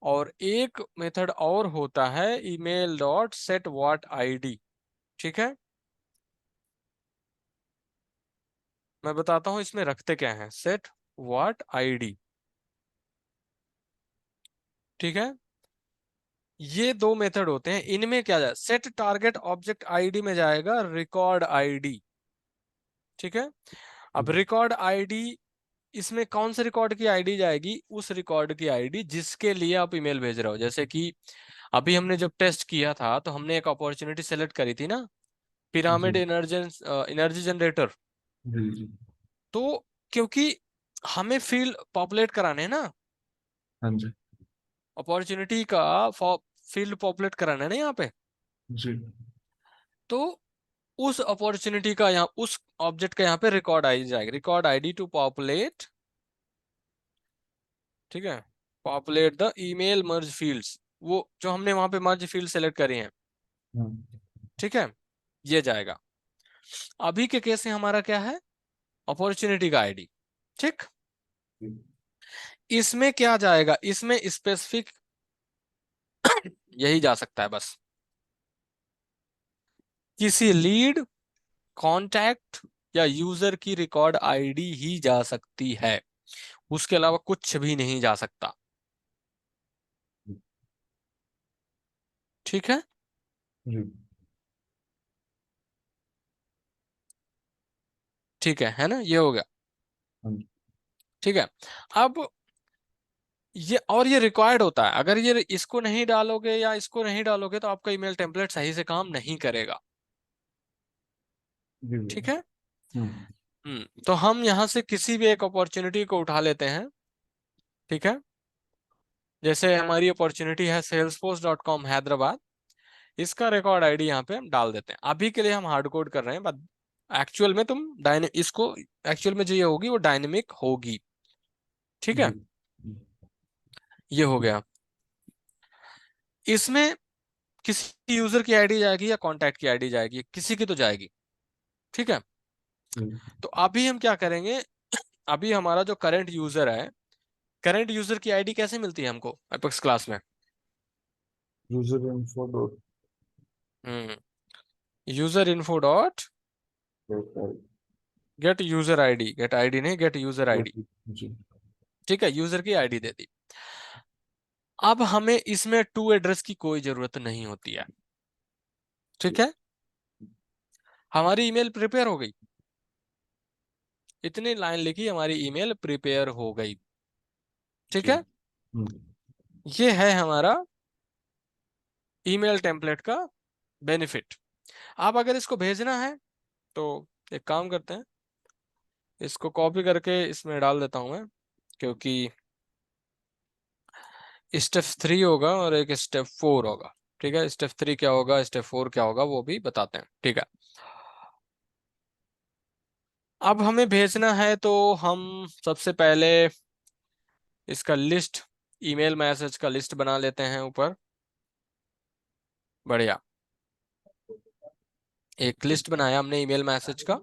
और एक मेथड और होता है email dot set what ID. ठीक है, मैं बताता हूं इसमें रखते क्या है, सेट व्हाट आईडी। ठीक है, ये दो मेथड होते हैं। इनमें क्या जाए, सेट टारगेट ऑब्जेक्ट आईडी में जाएगा रिकॉर्ड आईडी। ठीक है, अब रिकॉर्ड आईडी, इसमें कौन से रिकॉर्ड की आईडी जाएगी? उस रिकॉर्ड की आईडी जिसके लिए आप ईमेल भेज रहे हो। जैसे कि अभी हमने जब टेस्ट किया था तो हमने एक अपॉर्चुनिटी सेलेक्ट करी थी ना, पिरामिड जी एनर्जी जनरेटर। जी जी। तो क्योंकि हमें फील्ड पॉपुलेट कराने हैं ना, हाँ जी। अपॉर्चुनिटी का फील्ड पॉपुलेट कराना है ना यहाँ पे, जी तो उस अपॉर्चुनिटी का यहाँ, उस ऑब्जेक्ट का यहाँ पे रिकॉर्ड आईडी जाएगा, रिकॉर्ड आईडी टू पॉपुलेट। ठीक है, populate the email merge fields, वो जो हमने वहां पे मर्ज फील्ड सेलेक्ट करे हैं। हाँ ठीक है, ये जाएगा। अभी के केस में हमारा क्या है? अपॉर्चुनिटी का आईडी। ठीक, जी इसमें क्या जाएगा? इसमें स्पेसिफिक यही जा सकता है बस, किसी लीड, कांटेक्ट या यूजर की रिकॉर्ड आईडी ही जा सकती है, उसके अलावा कुछ भी नहीं जा सकता। ठीक है, जी। ठीक है ना, ये हो गया। हाँ जी। ठीक है, अब ये, और ये रिक्वायर्ड होता है, अगर ये इसको नहीं डालोगे या इसको नहीं डालोगे तो आपका ईमेल टेम्पलेट सही से काम नहीं करेगा। जी ठीक है, हम्म। तो हम यहाँ से किसी भी एक अपॉर्चुनिटी को उठा लेते हैं। ठीक है, जैसे हमारी अपॉर्चुनिटी है salesforce.com हैदराबाद, इसका रिकॉर्ड आईडी यहाँ पे हम डाल देते हैं। अभी के लिए हम हार्ड कोड कर रहे हैं, बट एक्चुअल में तुम डायने इसको, एक्चुअल में जो ये होगी वो डायनेमिक होगी। ठीक जी है, ये हो गया। इसमें किसी यूजर की आईडी जाएगी या कांटेक्ट की आईडी जाएगी, किसी की तो जाएगी। ठीक है, तो अभी हम क्या करेंगे, अभी हमारा जो करंट यूजर है, करंट यूजर की आईडी कैसे मिलती है हमको एपेक्स क्लास में? User info dot hmm user info dot get user ID, get ID नहीं, गेट यूजर आईडी। जी ठीक है, यूजर की आईडी दे दी। अब हमें इसमें टू एड्रेस की कोई जरूरत नहीं होती है। ठीक है, हमारी ईमेल प्रिपेयर हो गई, इतनी लाइन लिखी, हमारी ईमेल प्रिपेयर हो गई। ठीक जी है, ये है हमारा ईमेल टेम्पलेट का बेनिफिट। आप अगर इसको भेजना है तो एक काम करते हैं, इसको कॉपी करके इसमें डाल देता हूं मैं, क्योंकि स्टेप 3 होगा और एक स्टेप 4 होगा। ठीक है, स्टेप 3 क्या होगा, स्टेप 4 क्या होगा, वो भी बताते हैं। ठीक है, अब हमें भेजना है तो हम सबसे पहले इसका लिस्ट, ईमेल मैसेज का लिस्ट बना लेते हैं ऊपर। बढ़िया, एक लिस्ट बनाया हमने ईमेल मैसेज का,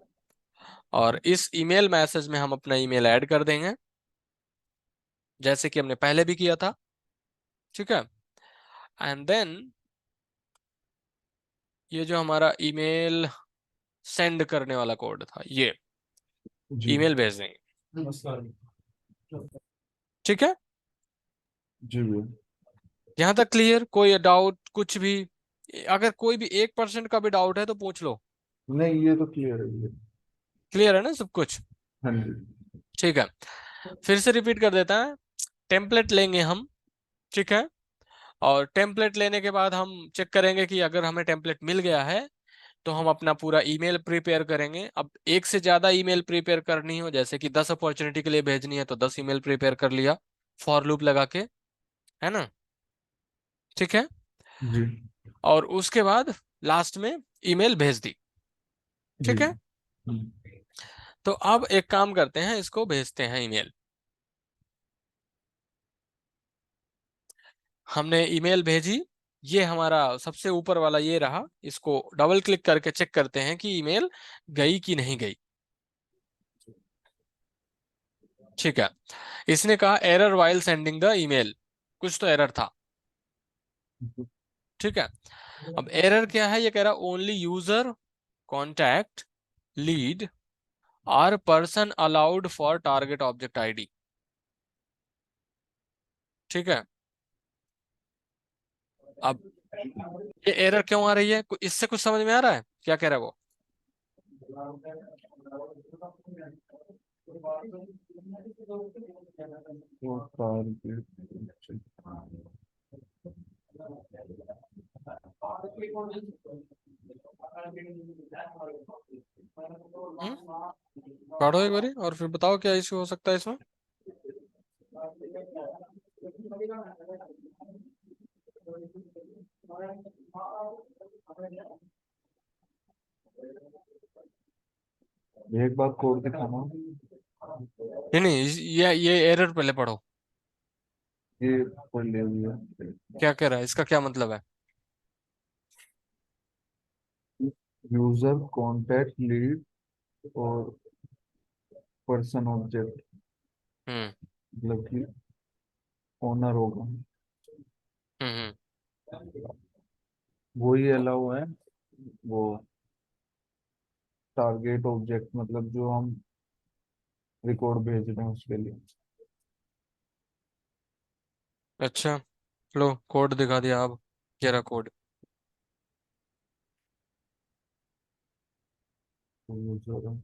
और इस ईमेल मैसेज में हम अपना ईमेल ऐड कर देंगे, जैसे कि हमने पहले भी किया था। ठीक है, एंड देन ये जो हमारा ईमेल सेंड करने वाला कोड था, ये जी ईमेल भेज देंगे। नमस्कार। ठीक है, जी भैया। यहाँ तक क्लियर? कोई डाउट कुछ भी? अगर कोई भी 1% का भी डाउट है तो पूछ लो। नहीं ये तो क्लियर है भैया। क्लियर है ना सब कुछ? हाँ जी। ठीक है, फिर से रिपीट कर देता है। टेम्पलेट लेंगे हम, ठीक है, और टेम्पलेट लेने के बाद हम चेक करेंगे कि अगर हमें टेम्पलेट मिल गया है तो हम अपना पूरा ईमेल प्रिपेयर करेंगे। अब एक से ज्यादा ईमेल प्रिपेयर करनी हो, जैसे कि 10 अपॉर्चुनिटी के लिए भेजनी है तो 10 ईमेल प्रिपेयर कर लिया, फॉर लूप लगा के, है ना? ठीक है, जी और उसके बाद लास्ट में ईमेल भेज दी। जी। ठीक है, हम्म, तो अब एक काम करते हैं, इसको भेजते हैं ईमेल। हमने ईमेल भेजी, ये हमारा सबसे ऊपर वाला ये रहा, इसको डबल क्लिक करके चेक करते हैं कि ईमेल गई कि नहीं गई। ठीक है, इसने कहा error while sending the email, कुछ तो एरर था। ठीक है, अब एरर क्या है, ये कह रहा only user contact lead or person allowed for target object ID. ठीक है, अब ये एरर क्यों आ रही है, इससे कुछ समझ में आ रहा है क्या कह रहा है वो? वो टारगेट। हम्म, पढ़ो एक बारी और फिर बताओ क्या इशू हो सकता है इसमें। एक बार कोड दिखाना। नहीं नहीं, ये एरर पहले पढ़ो। ये पढ़ ले लिया। क्या कह रहा है, इसका क्या मतलब है? यूजर कॉन्टैक्ट लीड और पर्सन ऑब्जेक्ट, हम्म मतलब कि ओनर होगा, हम्म। वो ही अलाउ है। वो टारगेट ऑब्जेक्ट मतलब जो हम रिकॉर्ड भेज रहे हैं उसके लिए। अच्छा, लो कोड दिखा दिया, अब जरा कोड यूजर।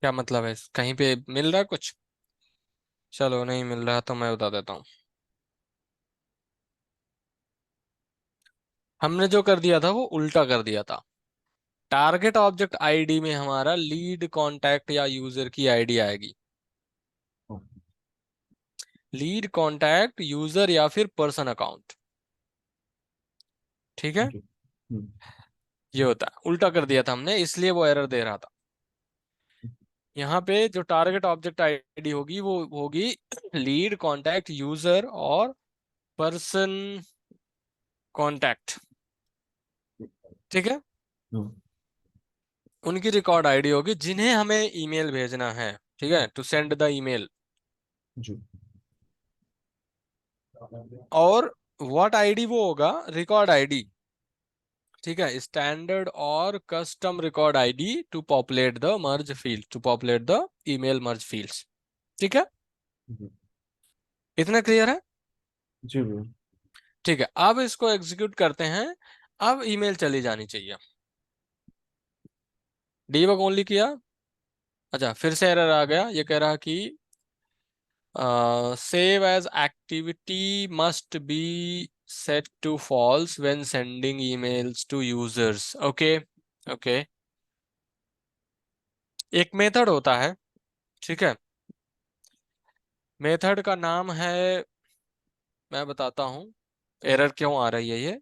क्या मतलब है, कहीं पे मिल रहा है कुछ? चलो नहीं मिल रहा तो मैं बता देता हूँ। हमने जो कर दिया था वो उल्टा कर दिया था। टारगेट ऑब्जेक्ट आईडी में हमारा लीड कांटेक्ट या यूजर की आईडी आएगी। लीड कांटेक्ट यूजर या फिर पर्सन अकाउंट। ठीक है, जी। हम्म, ये होता है, उल्टा कर दिया था हमने, इसलिए वो एरर दे रहा था। यहाँ पे जो टारगेट ऑब्जेक्ट आईडी होगी वो होगी लीड कांटेक्ट यूजर और पर्सन कांटेक्ट। ठीक है, हम्म, उनकी रिकॉर्ड आईडी होगी जिन्हें हमें ईमेल भेजना है। ठीक है, टू सेंड द ईमेल। जी। और व्हाट आईडी वो होगा, रिकॉर्ड आईडी। ठीक है, स्टैंडर्ड और custom record ID to populate the merge field, to populate the email merge fields. ठीक है, जी। इतना क्लियर है? जी भैया। ठीक है, अब इसको एग्जीक्यूट करते हैं। अब ईमेल चली जानी चाहिए। डीबग ओनली किया। अच्छा, फिर से एरर आ गया, ये कह रहा कि save as activity must be set to false when sending emails to users. Okay okay, एक मेथड होता है। ठीक है, मेथड का नाम है, मैं बताता हूँ एरर क्यों आ रही है ये।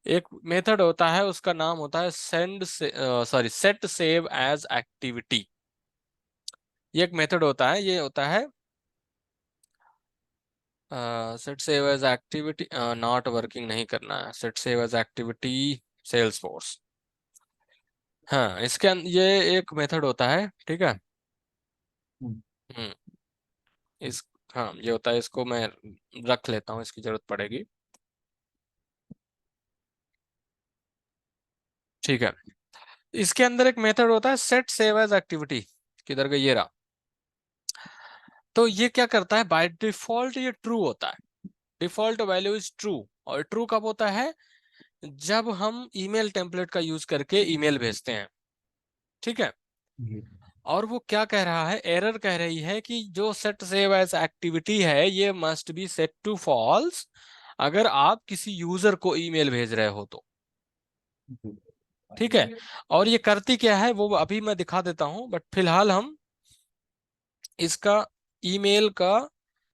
एक मेथड होता है, उसका नाम होता है सेंड से sorry set save as activity. ये एक मेथड होता है, ये होता है set save as activity, not working, नहीं करना है set save as activity Salesforce. हाँ, ये एक मेथड होता है। ठीक है, हम्म, हम्म, इस हाँ ये होता है, इसको मैं रख लेता हूँ, इसकी जरूरत पड़ेगी। ठीक है, इसके अंदर एक मेथड होता है सेट सेव एज एक्टिविटी, किधर गई, ये रहा। तो ये क्या करता है, बाय डिफॉल्ट ये ट्रू होता है। Default value is true. और ट्रू कब होता है, जब हम ईमेल टेम्पलेट का यूज करके ईमेल भेजते हैं। ठीक है, जी। और वो क्या कह रहा है, एरर कह रही है कि जो सेट सेव एज एक्टिविटी है ये must be set to false अगर आप किसी यूजर को ईमेल भेज रहे हो तो। जी। ठीक है, और ये करती क्या है वो अभी मैं दिखा देता हूं, बट फिलहाल हम इसका ईमेल का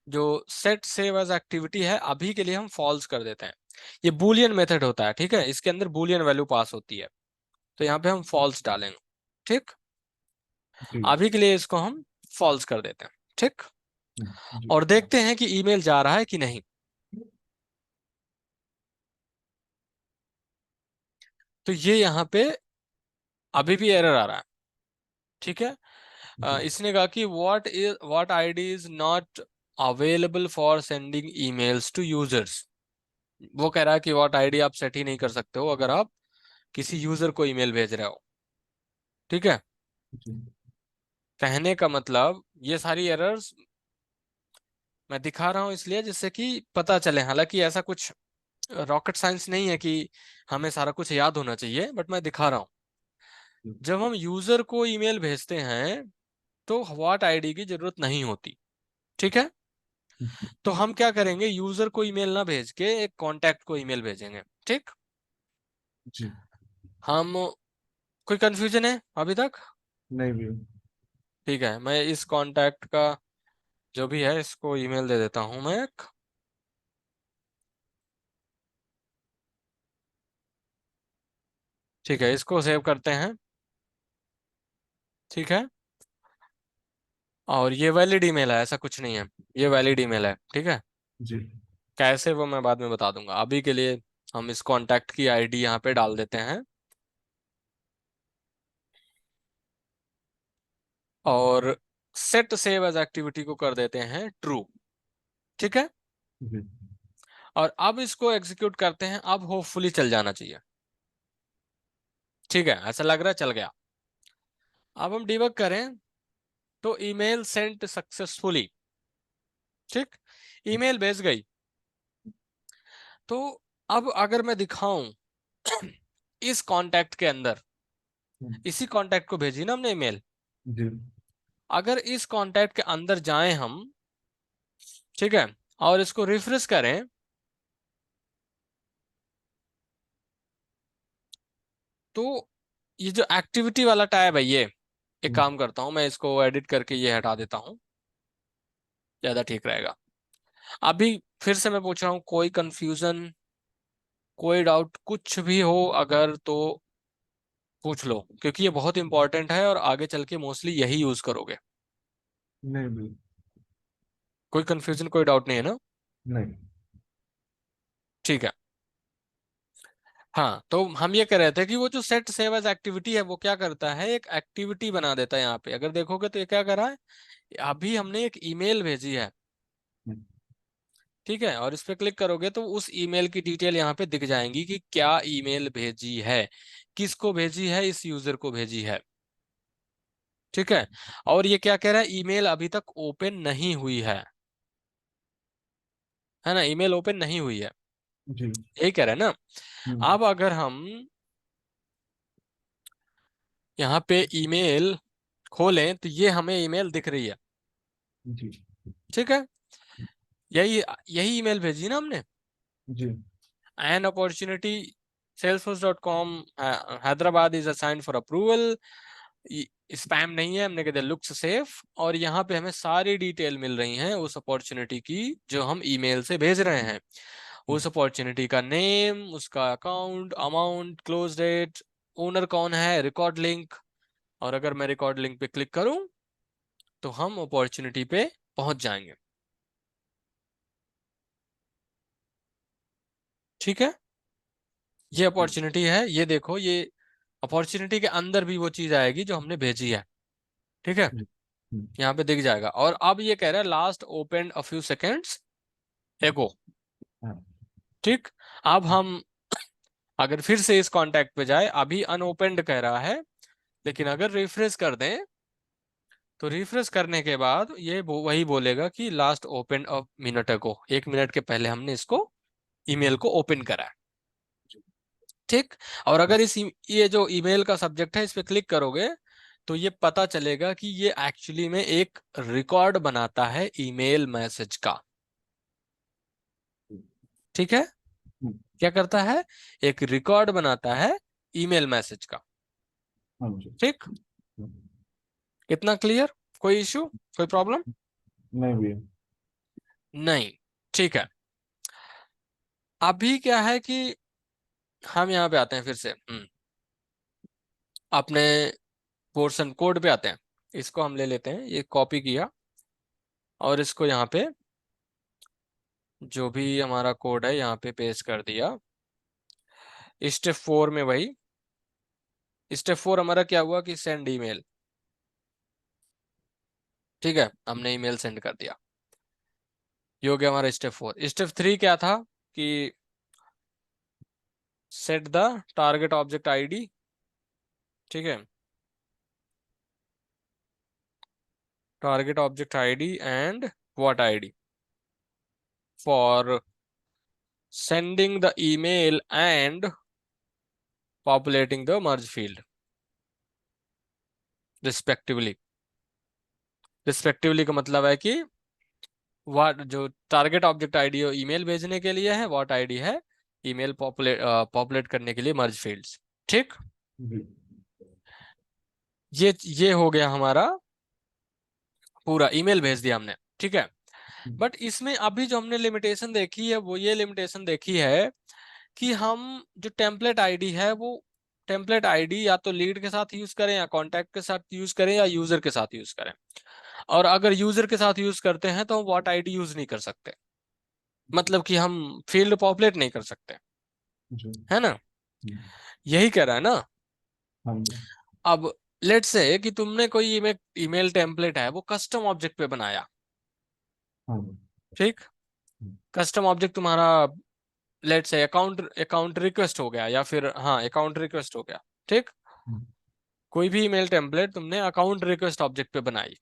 जो सेट सेव एज एक्टिविटी है अभी के लिए हम फॉल्स कर देते हैं। ये बूलियन मेथड होता है, ठीक है, इसके अंदर बूलियन वैल्यू पास होती है, तो यहाँ पे हम फॉल्स डालेंगे। ठीक, जी। अभी के लिए इसको हम फॉल्स कर देते हैं। ठीक, जी। और देखते हैं कि ईमेल जा रहा है कि नहीं। तो ये यहाँ पे अभी भी एरर आ रहा है। ठीक है, जी। इसने कहा कि what ID is not available for sending emails to users. वो कह रहा है कि व्हाट आईडी आप सेट ही नहीं कर सकते हो अगर आप किसी यूजर को ईमेल भेज रहे हो। ठीक है, जी। कहने का मतलब ये सारी एरर्स मैं दिखा रहा हूं इसलिए जिससे कि पता चले। हालांकि ऐसा कुछ रॉकेट साइंस नहीं है कि हमें सारा कुछ याद होना चाहिए, बट मैं दिखा रहा हूं। जब हम यूजर को ईमेल भेजते हैं तो व्हाट आईडी की जरूरत नहीं होती। ठीक है, तो हम क्या करेंगे, यूजर को ईमेल ना भेज के एक कांटेक्ट को ईमेल भेजेंगे। ठीक, जी। हम, कोई कंफ्यूजन है अभी तक? नहीं भी। ठीक है, मैं इस कांटेक्ट का जो भी है इसको ईमेल दे देता हूं मैं एक। ठीक है, इसको सेव करते हैं। ठीक है, और ये वैलिड ईमेल है, ऐसा कुछ नहीं है, ये वैलिड ईमेल है। ठीक है, जी। कैसे वो मैं बाद में बता दूंगा। अभी के लिए हम इस कांटेक्ट की आईडी यहाँ पे डाल देते हैं और सेट सेव एज एक्टिविटी को कर देते हैं ट्रू। ठीक है, जी। और अब इसको एग्जीक्यूट करते हैं। अब होपफुली चल जाना चाहिए। ठीक है, ऐसा लग रहा है चल गया। अब हम डिबग करें तो ईमेल सेंट सक्सेसफुली। ठीक, ईमेल भेज गई। तो अब अगर मैं दिखाऊं इस कांटेक्ट के अंदर, इसी कांटेक्ट को भेजी ना हमने ईमेल, जी। अगर इस कांटेक्ट के अंदर जाएं हम, ठीक है, और इसको रिफ्रेश करें, तो ये जो एक्टिविटी वाला टैब है ये, एक काम करता हूं मैं इसको एडिट करके ये हटा देता हूं, ज्यादा ठीक रहेगा। अभी फिर से मैं पूछ रहा हूँ, कोई कंफ्यूजन, कोई डाउट कुछ भी हो अगर तो पूछ लो, क्योंकि ये बहुत इंपॉर्टेंट है और आगे चल के मोस्टली यही यूज करोगे। नहीं भी। कोई कंफ्यूजन, कोई डाउट नहीं है ना? नहीं। ठीक है, हाँ, तो हम ये कह रहे थे कि वो जो सेट सेव एज एक्टिविटी है वो क्या करता है, एक एक्टिविटी बना देता है। यहाँ पे अगर देखोगे तो ये क्या कर रहा है, अभी हमने एक ईमेल भेजी है। ठीक है, और इस पे क्लिक करोगे तो उस ईमेल की डिटेल यहाँ पे दिख जाएंगी कि क्या ईमेल भेजी है, किसको भेजी है, इस यूजर को भेजी है। ठीक है, और ये क्या कह रहा है, ईमेल अभी तक ओपन नहीं हुई है ना, ईमेल ओपन नहीं हुई है, जी। यही कह रहा है ना। हम्म। अब अगर हम यहाँ पे ईमेल खोलें तो ये हमें ईमेल दिख रही है। जी। ठीक है, यही यही ईमेल भेजी ना हमने, जी। An opportunity salesforce.com Hyderabad is assigned for approval. Spam नहीं है, हमने कहते लुक्स सेफ, और यहाँ पे हमें सारी डिटेल मिल रही हैं उस अपॉर्चुनिटी की जो हम ईमेल से भेज रहे हैं। उस अपॉर्चुनिटी का नेम, उसका account, amount, close date, owner कौन है, रिकॉर्ड लिंक। और अगर मैं रिकॉर्ड लिंक पे क्लिक करूं तो हम अपॉर्चुनिटी पे पहुंच जाएंगे। ठीक है, ये जी। अपॉर्चुनिटी है, ये देखो, ये अपॉर्चुनिटी के अंदर भी वो चीज आएगी जो हमने भेजी है। ठीक है, जी। यहाँ पे दिख जाएगा। और अब ये कह रहा है last open a few seconds एगो। हाँ। ठीक, अब हम अगर फिर से इस कांटेक्ट पे जाए, अभी अनओपेंड कह रहा है, लेकिन अगर रिफ्रेश कर दें तो रिफ्रेश करने के बाद ये वही बोलेगा कि last open a minute ago, 1 minute के पहले हमने इसको ईमेल को ओपन करा है। ठीक, और अगर ये जो ईमेल का सब्जेक्ट है इस पे क्लिक करोगे तो ये पता चलेगा कि ये एक्चुअली में एक रिकॉर्ड बनाता है ईमेल मैसेज का। ठीक है, हम्म। क्या करता है, एक रिकॉर्ड बनाता है ईमेल मैसेज का। हाँ जी। ठीक, इतना क्लियर? कोई इशू, कोई प्रॉब्लम? नहीं भी। नहीं। ठीक है। अभी क्या है कि हम यहाँ पे आते हैं फिर से, अपने पोर्शन कोड पे आते हैं। इसको हम ले लेते हैं, ये कॉपी किया और इसको यहाँ पे जो भी हमारा कोड है यहाँ पे पेस्ट कर दिया। स्टेप 4 में भाई, स्टेप 4 हमारा क्या हुआ कि सेंड ईमेल। ठीक है, हमने ईमेल सेंड कर दिया, ये हो गया हमारा स्टेप 4। स्टेप 3 क्या था कि set the target object ID. ठीक है, target object ID and what ID for sending the email and populating the merge field respectively. Respectively का मतलब है कि व्हाट जो टारगेट ऑब्जेक्ट आईडी है ईमेल भेजने के लिए है, व्हाट आईडी है ईमेल पॉपुलेट करने के लिए मर्ज फील्ड्स। ठीक, जी। ये हो गया हमारा पूरा, ईमेल भेज दिया हमने। ठीक है, बट इसमें अभी जो हमने लिमिटेशन देखी है वो ये लिमिटेशन देखी है कि हम जो टेम्पलेट आईडी है वो टेम्पलेट आईडी या तो लीड के साथ यूज करें या कॉन्टैक्ट के साथ यूज करें या यूजर के साथ यूज करें। और अगर यूजर के साथ यूज करते हैं तो हम व्हाट आईडी यूज नहीं कर सकते, मतलब कि हम फील्ड पॉपुलेट नहीं कर सकते, जी। है ना? हम्म, यही कह रहा है ना? हाँ जी। अब लेट्स से कि तुमने कोई ईमेल ईमेल टेम्पलेट है वो कस्टम ऑब्जेक्ट पे बनाया। हाँ जी। ठीक, हम्म, कस्टम ऑब्जेक्ट तुम्हारा let's say account account request हो गया, या फिर हाँ अकाउंट रिक्वेस्ट हो गया। ठीक, हम्म, कोई भी ईमेल टेम्पलेट तुमने अकाउंट रिक्वेस्ट ऑब्जेक्ट पे बनाई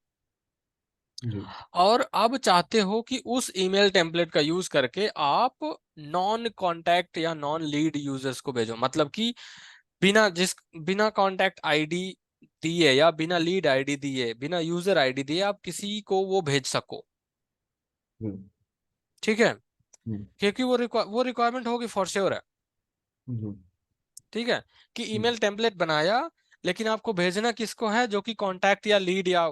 जी। और अब चाहते हो कि उस ईमेल टेम्पलेट का यूज करके आप नॉन कॉन्टैक्ट या नॉन लीड यूजर्स को भेजो, मतलब कि बिना कॉन्टैक्ट आईडी दिए या बिना लीड आईडी दिए बिना यूजर आईडी दिए आप किसी को वो भेज सको। जी। ठीक है, हम्म, क्योंकि वो रिक्वायरमेंट होगी फॉर श्योर है। जी। ठीक है, कि हम्म, ईमेल टेम्पलेट बनाया लेकिन आपको भेजना किसको है, जो कि कांटेक्ट या लीड या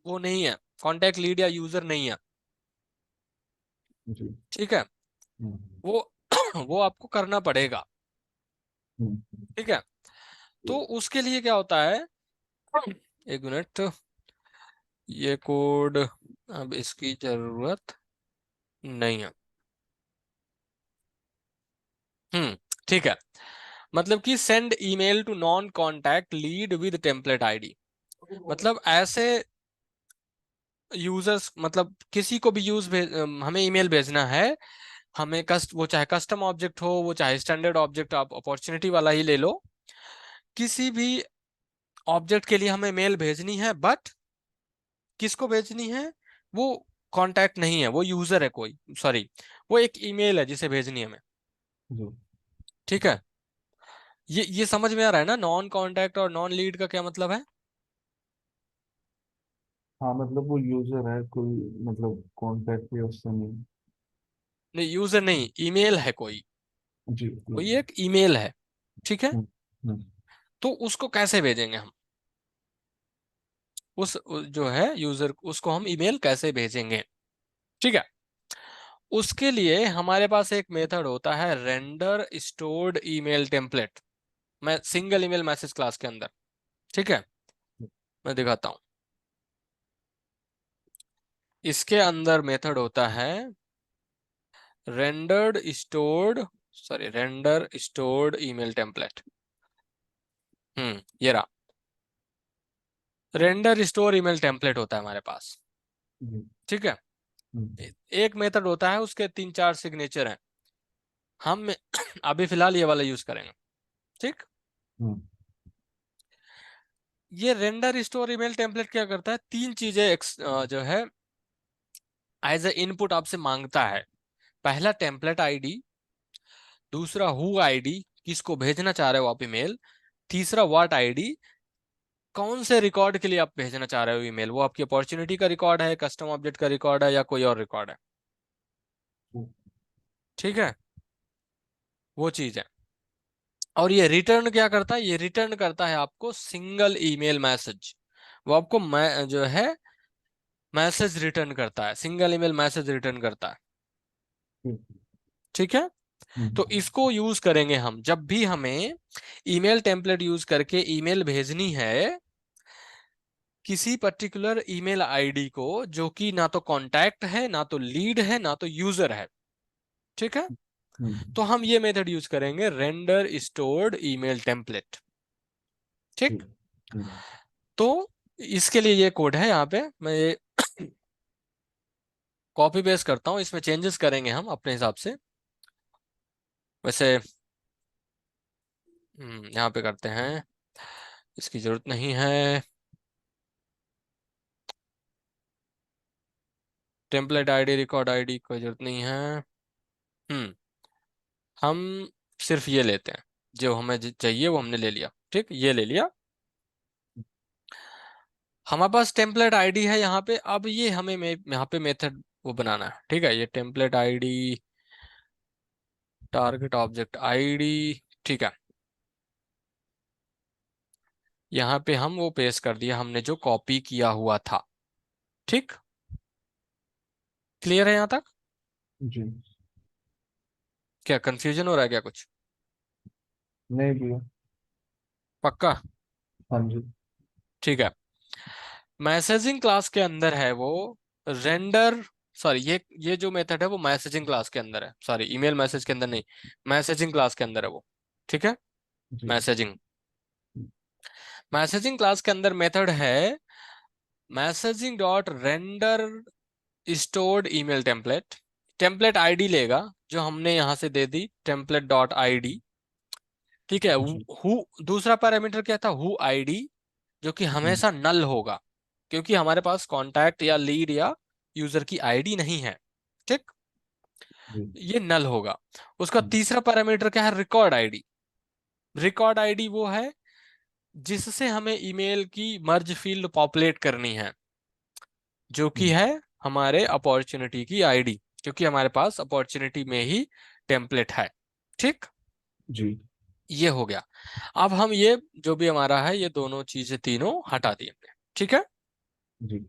वो नहीं है, कांटेक्ट लीड या यूजर नहीं है। जी। ठीक है, हम्म, वो वो आपको करना पड़ेगा। हम्म, ठीक है, तो उसके लिए क्या होता है, एक मिनट, ये कोड अब इसकी जरूरत नहीं है। ठीक है, मतलब कि send email to non contact lead with template ID, मतलब ऐसे यूजर्स, मतलब किसी को भी हमें ईमेल भेजना है, हमें वो चाहे कस्टम ऑब्जेक्ट हो, वो चाहे स्टैंडर्ड ऑब्जेक्ट, आप अपॉर्चुनिटी वाला ही ले लो, किसी भी ऑब्जेक्ट के लिए हमें मेल भेजनी है, बट किसको भेजनी है, वो कांटेक्ट नहीं है, वो यूजर है कोई, सॉरी, वो एक ईमेल है जिसे भेजनी है हमें। जी। ठीक है, ये समझ में आ रहा है ना, नॉन कांटेक्ट और नॉन लीड का क्या मतलब है? हाँ मतलब वो यूजर है कोई, मतलब कॉन्टैक्ट भी उससे नहीं। नहीं, यूजर नहीं, ईमेल है कोई, जी। कोई एक ईमेल है। ठीक है, हम्म, हम्म, तो उसको कैसे भेजेंगे हम, जो है यूजर, उसको हम ईमेल कैसे भेजेंगे? ठीक है, उसके लिए हमारे पास एक मेथड होता है रेंडर स्टोर्ड ईमेल टेम्पलेट, मैं सिंगल ईमेल मैसेज क्लास के अंदर। ठीक है, मैं दिखाता हूं, इसके अंदर मेथड होता है rendered stored, sorry render stored email template. ये रहा, रेंडर स्टोर ईमेल टेम्पलेट होता है हमारे पास। जी। ठीक है, हम्म, एक मेथड होता है, उसके 3-4 सिग्नेचर हैं, हम अभी फिलहाल ये वाला यूज करेंगे। ठीक, हम्म, ये रेंडर स्टोर ईमेल टेम्पलेट क्या करता है, तीन चीजें जो है एज ए इनपुट आपसे मांगता है। पहला टेम्पलेट आईडी, दूसरा हु आईडी, किसको भेजना चाह रहे हो आप ईमेल, तीसरा व्हाट आईडी, कौन से रिकॉर्ड के लिए आप भेजना चाह रहे हो ईमेल, वो आपकी अपॉर्चुनिटी का रिकॉर्ड है, कस्टम ऑब्जेक्ट का रिकॉर्ड है, या कोई और रिकॉर्ड है। ठीक है, वो चीज है। और ये रिटर्न क्या करता है, ये रिटर्न करता है आपको सिंगल ईमेल मैसेज, वो आपको मैं जो है मैसेज रिटर्न करता है, सिंगल ईमेल मैसेज रिटर्न करता है। ठीक। ठीक है। तो हम्म। इसको यूज करेंगे हम जब भी हमें ईमेल टेम्पलेट यूज करके ईमेल भेजनी है किसी पर्टिकुलर ईमेल आईडी को, जो कि ना तो कांटेक्ट है, ना तो लीड है, ना तो यूजर है। ठीक है। हम्म। तो हम ये मेथड यूज करेंगे, रेंडर स्टोर्ड ईमेल टेम्पलेट। ठीक। ठीक। हम्म। तो इसके लिए ये कोड है, यहाँ पे मैं ये कॉपी पेस्ट करता हूँ, इसमें चेंजेस करेंगे हम अपने हिसाब से। वैसे यहाँ पे करते हैं, इसकी जरूरत नहीं है। टेम्पलेट आईडी, रिकॉर्ड आईडी कोई जरूरत नहीं है। हम्म हम सिर्फ ये लेते हैं, जो हमें चाहिए वो हमने ले लिया। ठीक, ये ले लिया। हमारे पास टेम्पलेट आईडी है यहाँ पे। अब ये हमें यहाँ पे मेथड वो बनाना है। ठीक है, ये template ID, target object ID. ठीक है, यहाँ पे हम वो पेस्ट कर दिया हमने जो कॉपी किया हुआ था। ठीक, क्लियर है यहाँ तक? जी। क्या कंफ्यूजन हो रहा है क्या कुछ? नहीं भैया। पक्का? हाँ जी। ठीक है। मैसेजिंग क्लास के अंदर है वो रेंडर, सॉरी, ये जो मेथड है वो मैसेजिंग क्लास के अंदर है, सॉरी ईमेल मैसेज के अंदर नहीं, मैसेजिंग क्लास के अंदर है वो। ठीक है। जी। मैसेजिंग मैसेजिंग क्लास के अंदर मेथड है messaging dot render stored email template. Template ID लेगा जो हमने यहां से दे दी, टेम्पलेट डॉट आईडी। ठीक है। जी। हु दूसरा पैरामीटर क्या था, हु आईडी, जो कि हम्म। हमेशा नल होगा, क्योंकि हमारे पास कांटेक्ट या लीड या यूजर की आईडी नहीं है। ठीक, जी। ये नल होगा। उसका हम्म। तीसरा पैरामीटर क्या है, रिकॉर्ड आईडी। रिकॉर्ड आईडी वो है जिससे हमें ईमेल की मर्ज फील्ड पॉपुलेट करनी है, जो कि हम्म। है हमारे अपॉर्चुनिटी की आईडी, क्योंकि हमारे पास अपॉर्चुनिटी में ही टेम्पलेट है। ठीक, जी। ये हो गया। अब हम ये जो भी हमारा है ये दोनों चीजें तीनों हटा दी हमने। ठीक है। जी।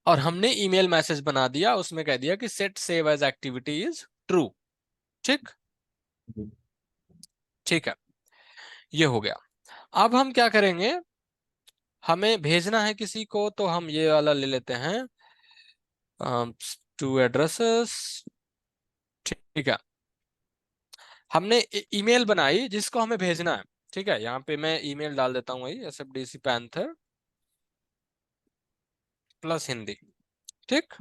और हमने ईमेल मैसेज बना दिया, उसमें कह दिया कि set save as activity is true. ठीक। जी। ठीक है, ये हो गया। अब हम क्या करेंगे, हमें भेजना है किसी को, तो हम ये वाला ले लेते हैं, टू एड्रेसेस। ठीक है, हमने ईमेल बनाई जिसको हमें भेजना है। ठीक है, यहाँ पे मैं ईमेल डाल देता हूँ, वही SFDC पैंथर प्लस हिंदी। ठीक,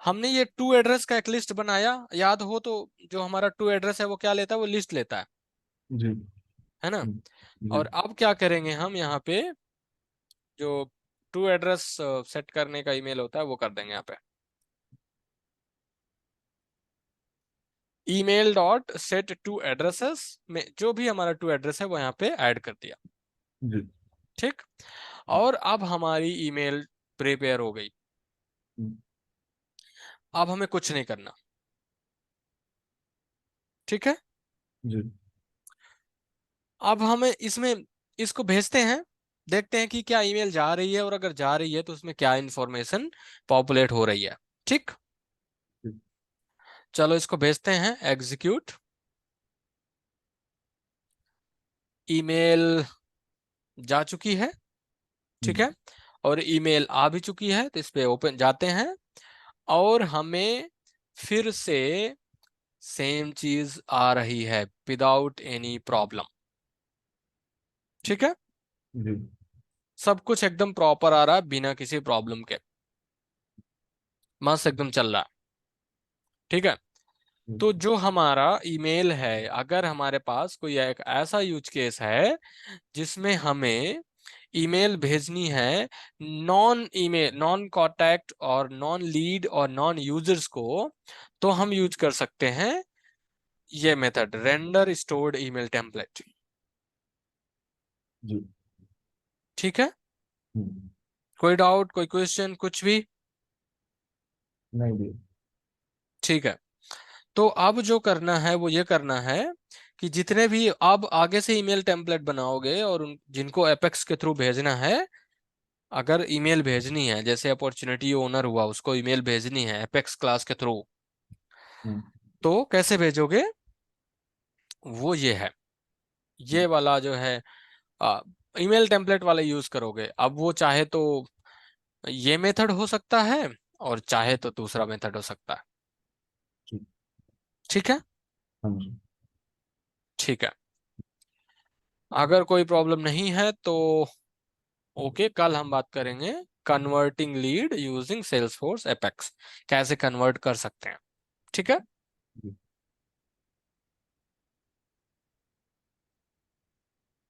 हमने ये टू एड्रेस का एक लिस्ट बनाया, याद हो तो। जो हमारा टू एड्रेस है वो क्या लेता है, वो लिस्ट लेता जी। है ना। जी। और अब क्या करेंगे हम यहाँ पे, जो टू एड्रेस सेट करने का ईमेल होता है वो कर देंगे यहाँ पे, email dot set to addresses में जो भी हमारा टू एड्रेस है वो यहाँ पे ऐड कर दिया। जी। ठीक, और अब हमारी ईमेल प्रिपेयर हो गई। अब हमें कुछ नहीं करना। ठीक है। जी। अब हमें इसमें इसको भेजते हैं, देखते हैं कि क्या ईमेल जा रही है, और अगर जा रही है तो उसमें क्या इंफॉर्मेशन पॉपुलेट हो रही है। ठीक, चलो इसको भेजते हैं, एग्जीक्यूट। ईमेल जा चुकी है। ठीक है, और ईमेल आ भी चुकी है, तो इस पे ओपन जाते हैं, और हमें फिर से सेम चीज आ रही है, विदाउट एनी प्रॉब्लम। ठीक है, जी। सब कुछ एकदम प्रॉपर आ रहा है बिना किसी प्रॉब्लम के, मस्त एकदम चल रहा है। ठीक है। तो जो हमारा ईमेल है, अगर हमारे पास कोई एक ऐसा यूज केस है जिसमें हमें ईमेल भेजनी है नॉन कॉन्टैक्ट और नॉन लीड और नॉन यूजर्स को, तो हम यूज कर सकते हैं ये method, render stored email template. जी। ठीक है, हम्म। कोई डाउट, कोई क्वेश्चन, कुछ भी? नहीं भैया। ठीक है। तो अब जो करना है वो ये करना है कि जितने भी अब आगे से ईमेल टेम्पलेट बनाओगे और जिनको एपेक्स के थ्रू भेजना है, अगर ईमेल भेजनी है, जैसे अपॉर्चुनिटी ओनर हुआ, उसको ईमेल भेजनी है एपेक्स क्लास के थ्रू, हम्म। तो कैसे भेजोगे? वो ये है, ये वाला जो है ईमेल टेम्पलेट वाला यूज करोगे। अब वो चाहे तो ये मेथड हो सकता है, और चाहे तो दूसरा मेथड हो सकता है। ठीक। ठीक है। हाँ जी। ठीक है। अगर कोई प्रॉब्लम नहीं है तो ओके, कल हम बात करेंगे converting lead using Salesforce apex, कैसे कन्वर्ट कर सकते हैं। ठीक है।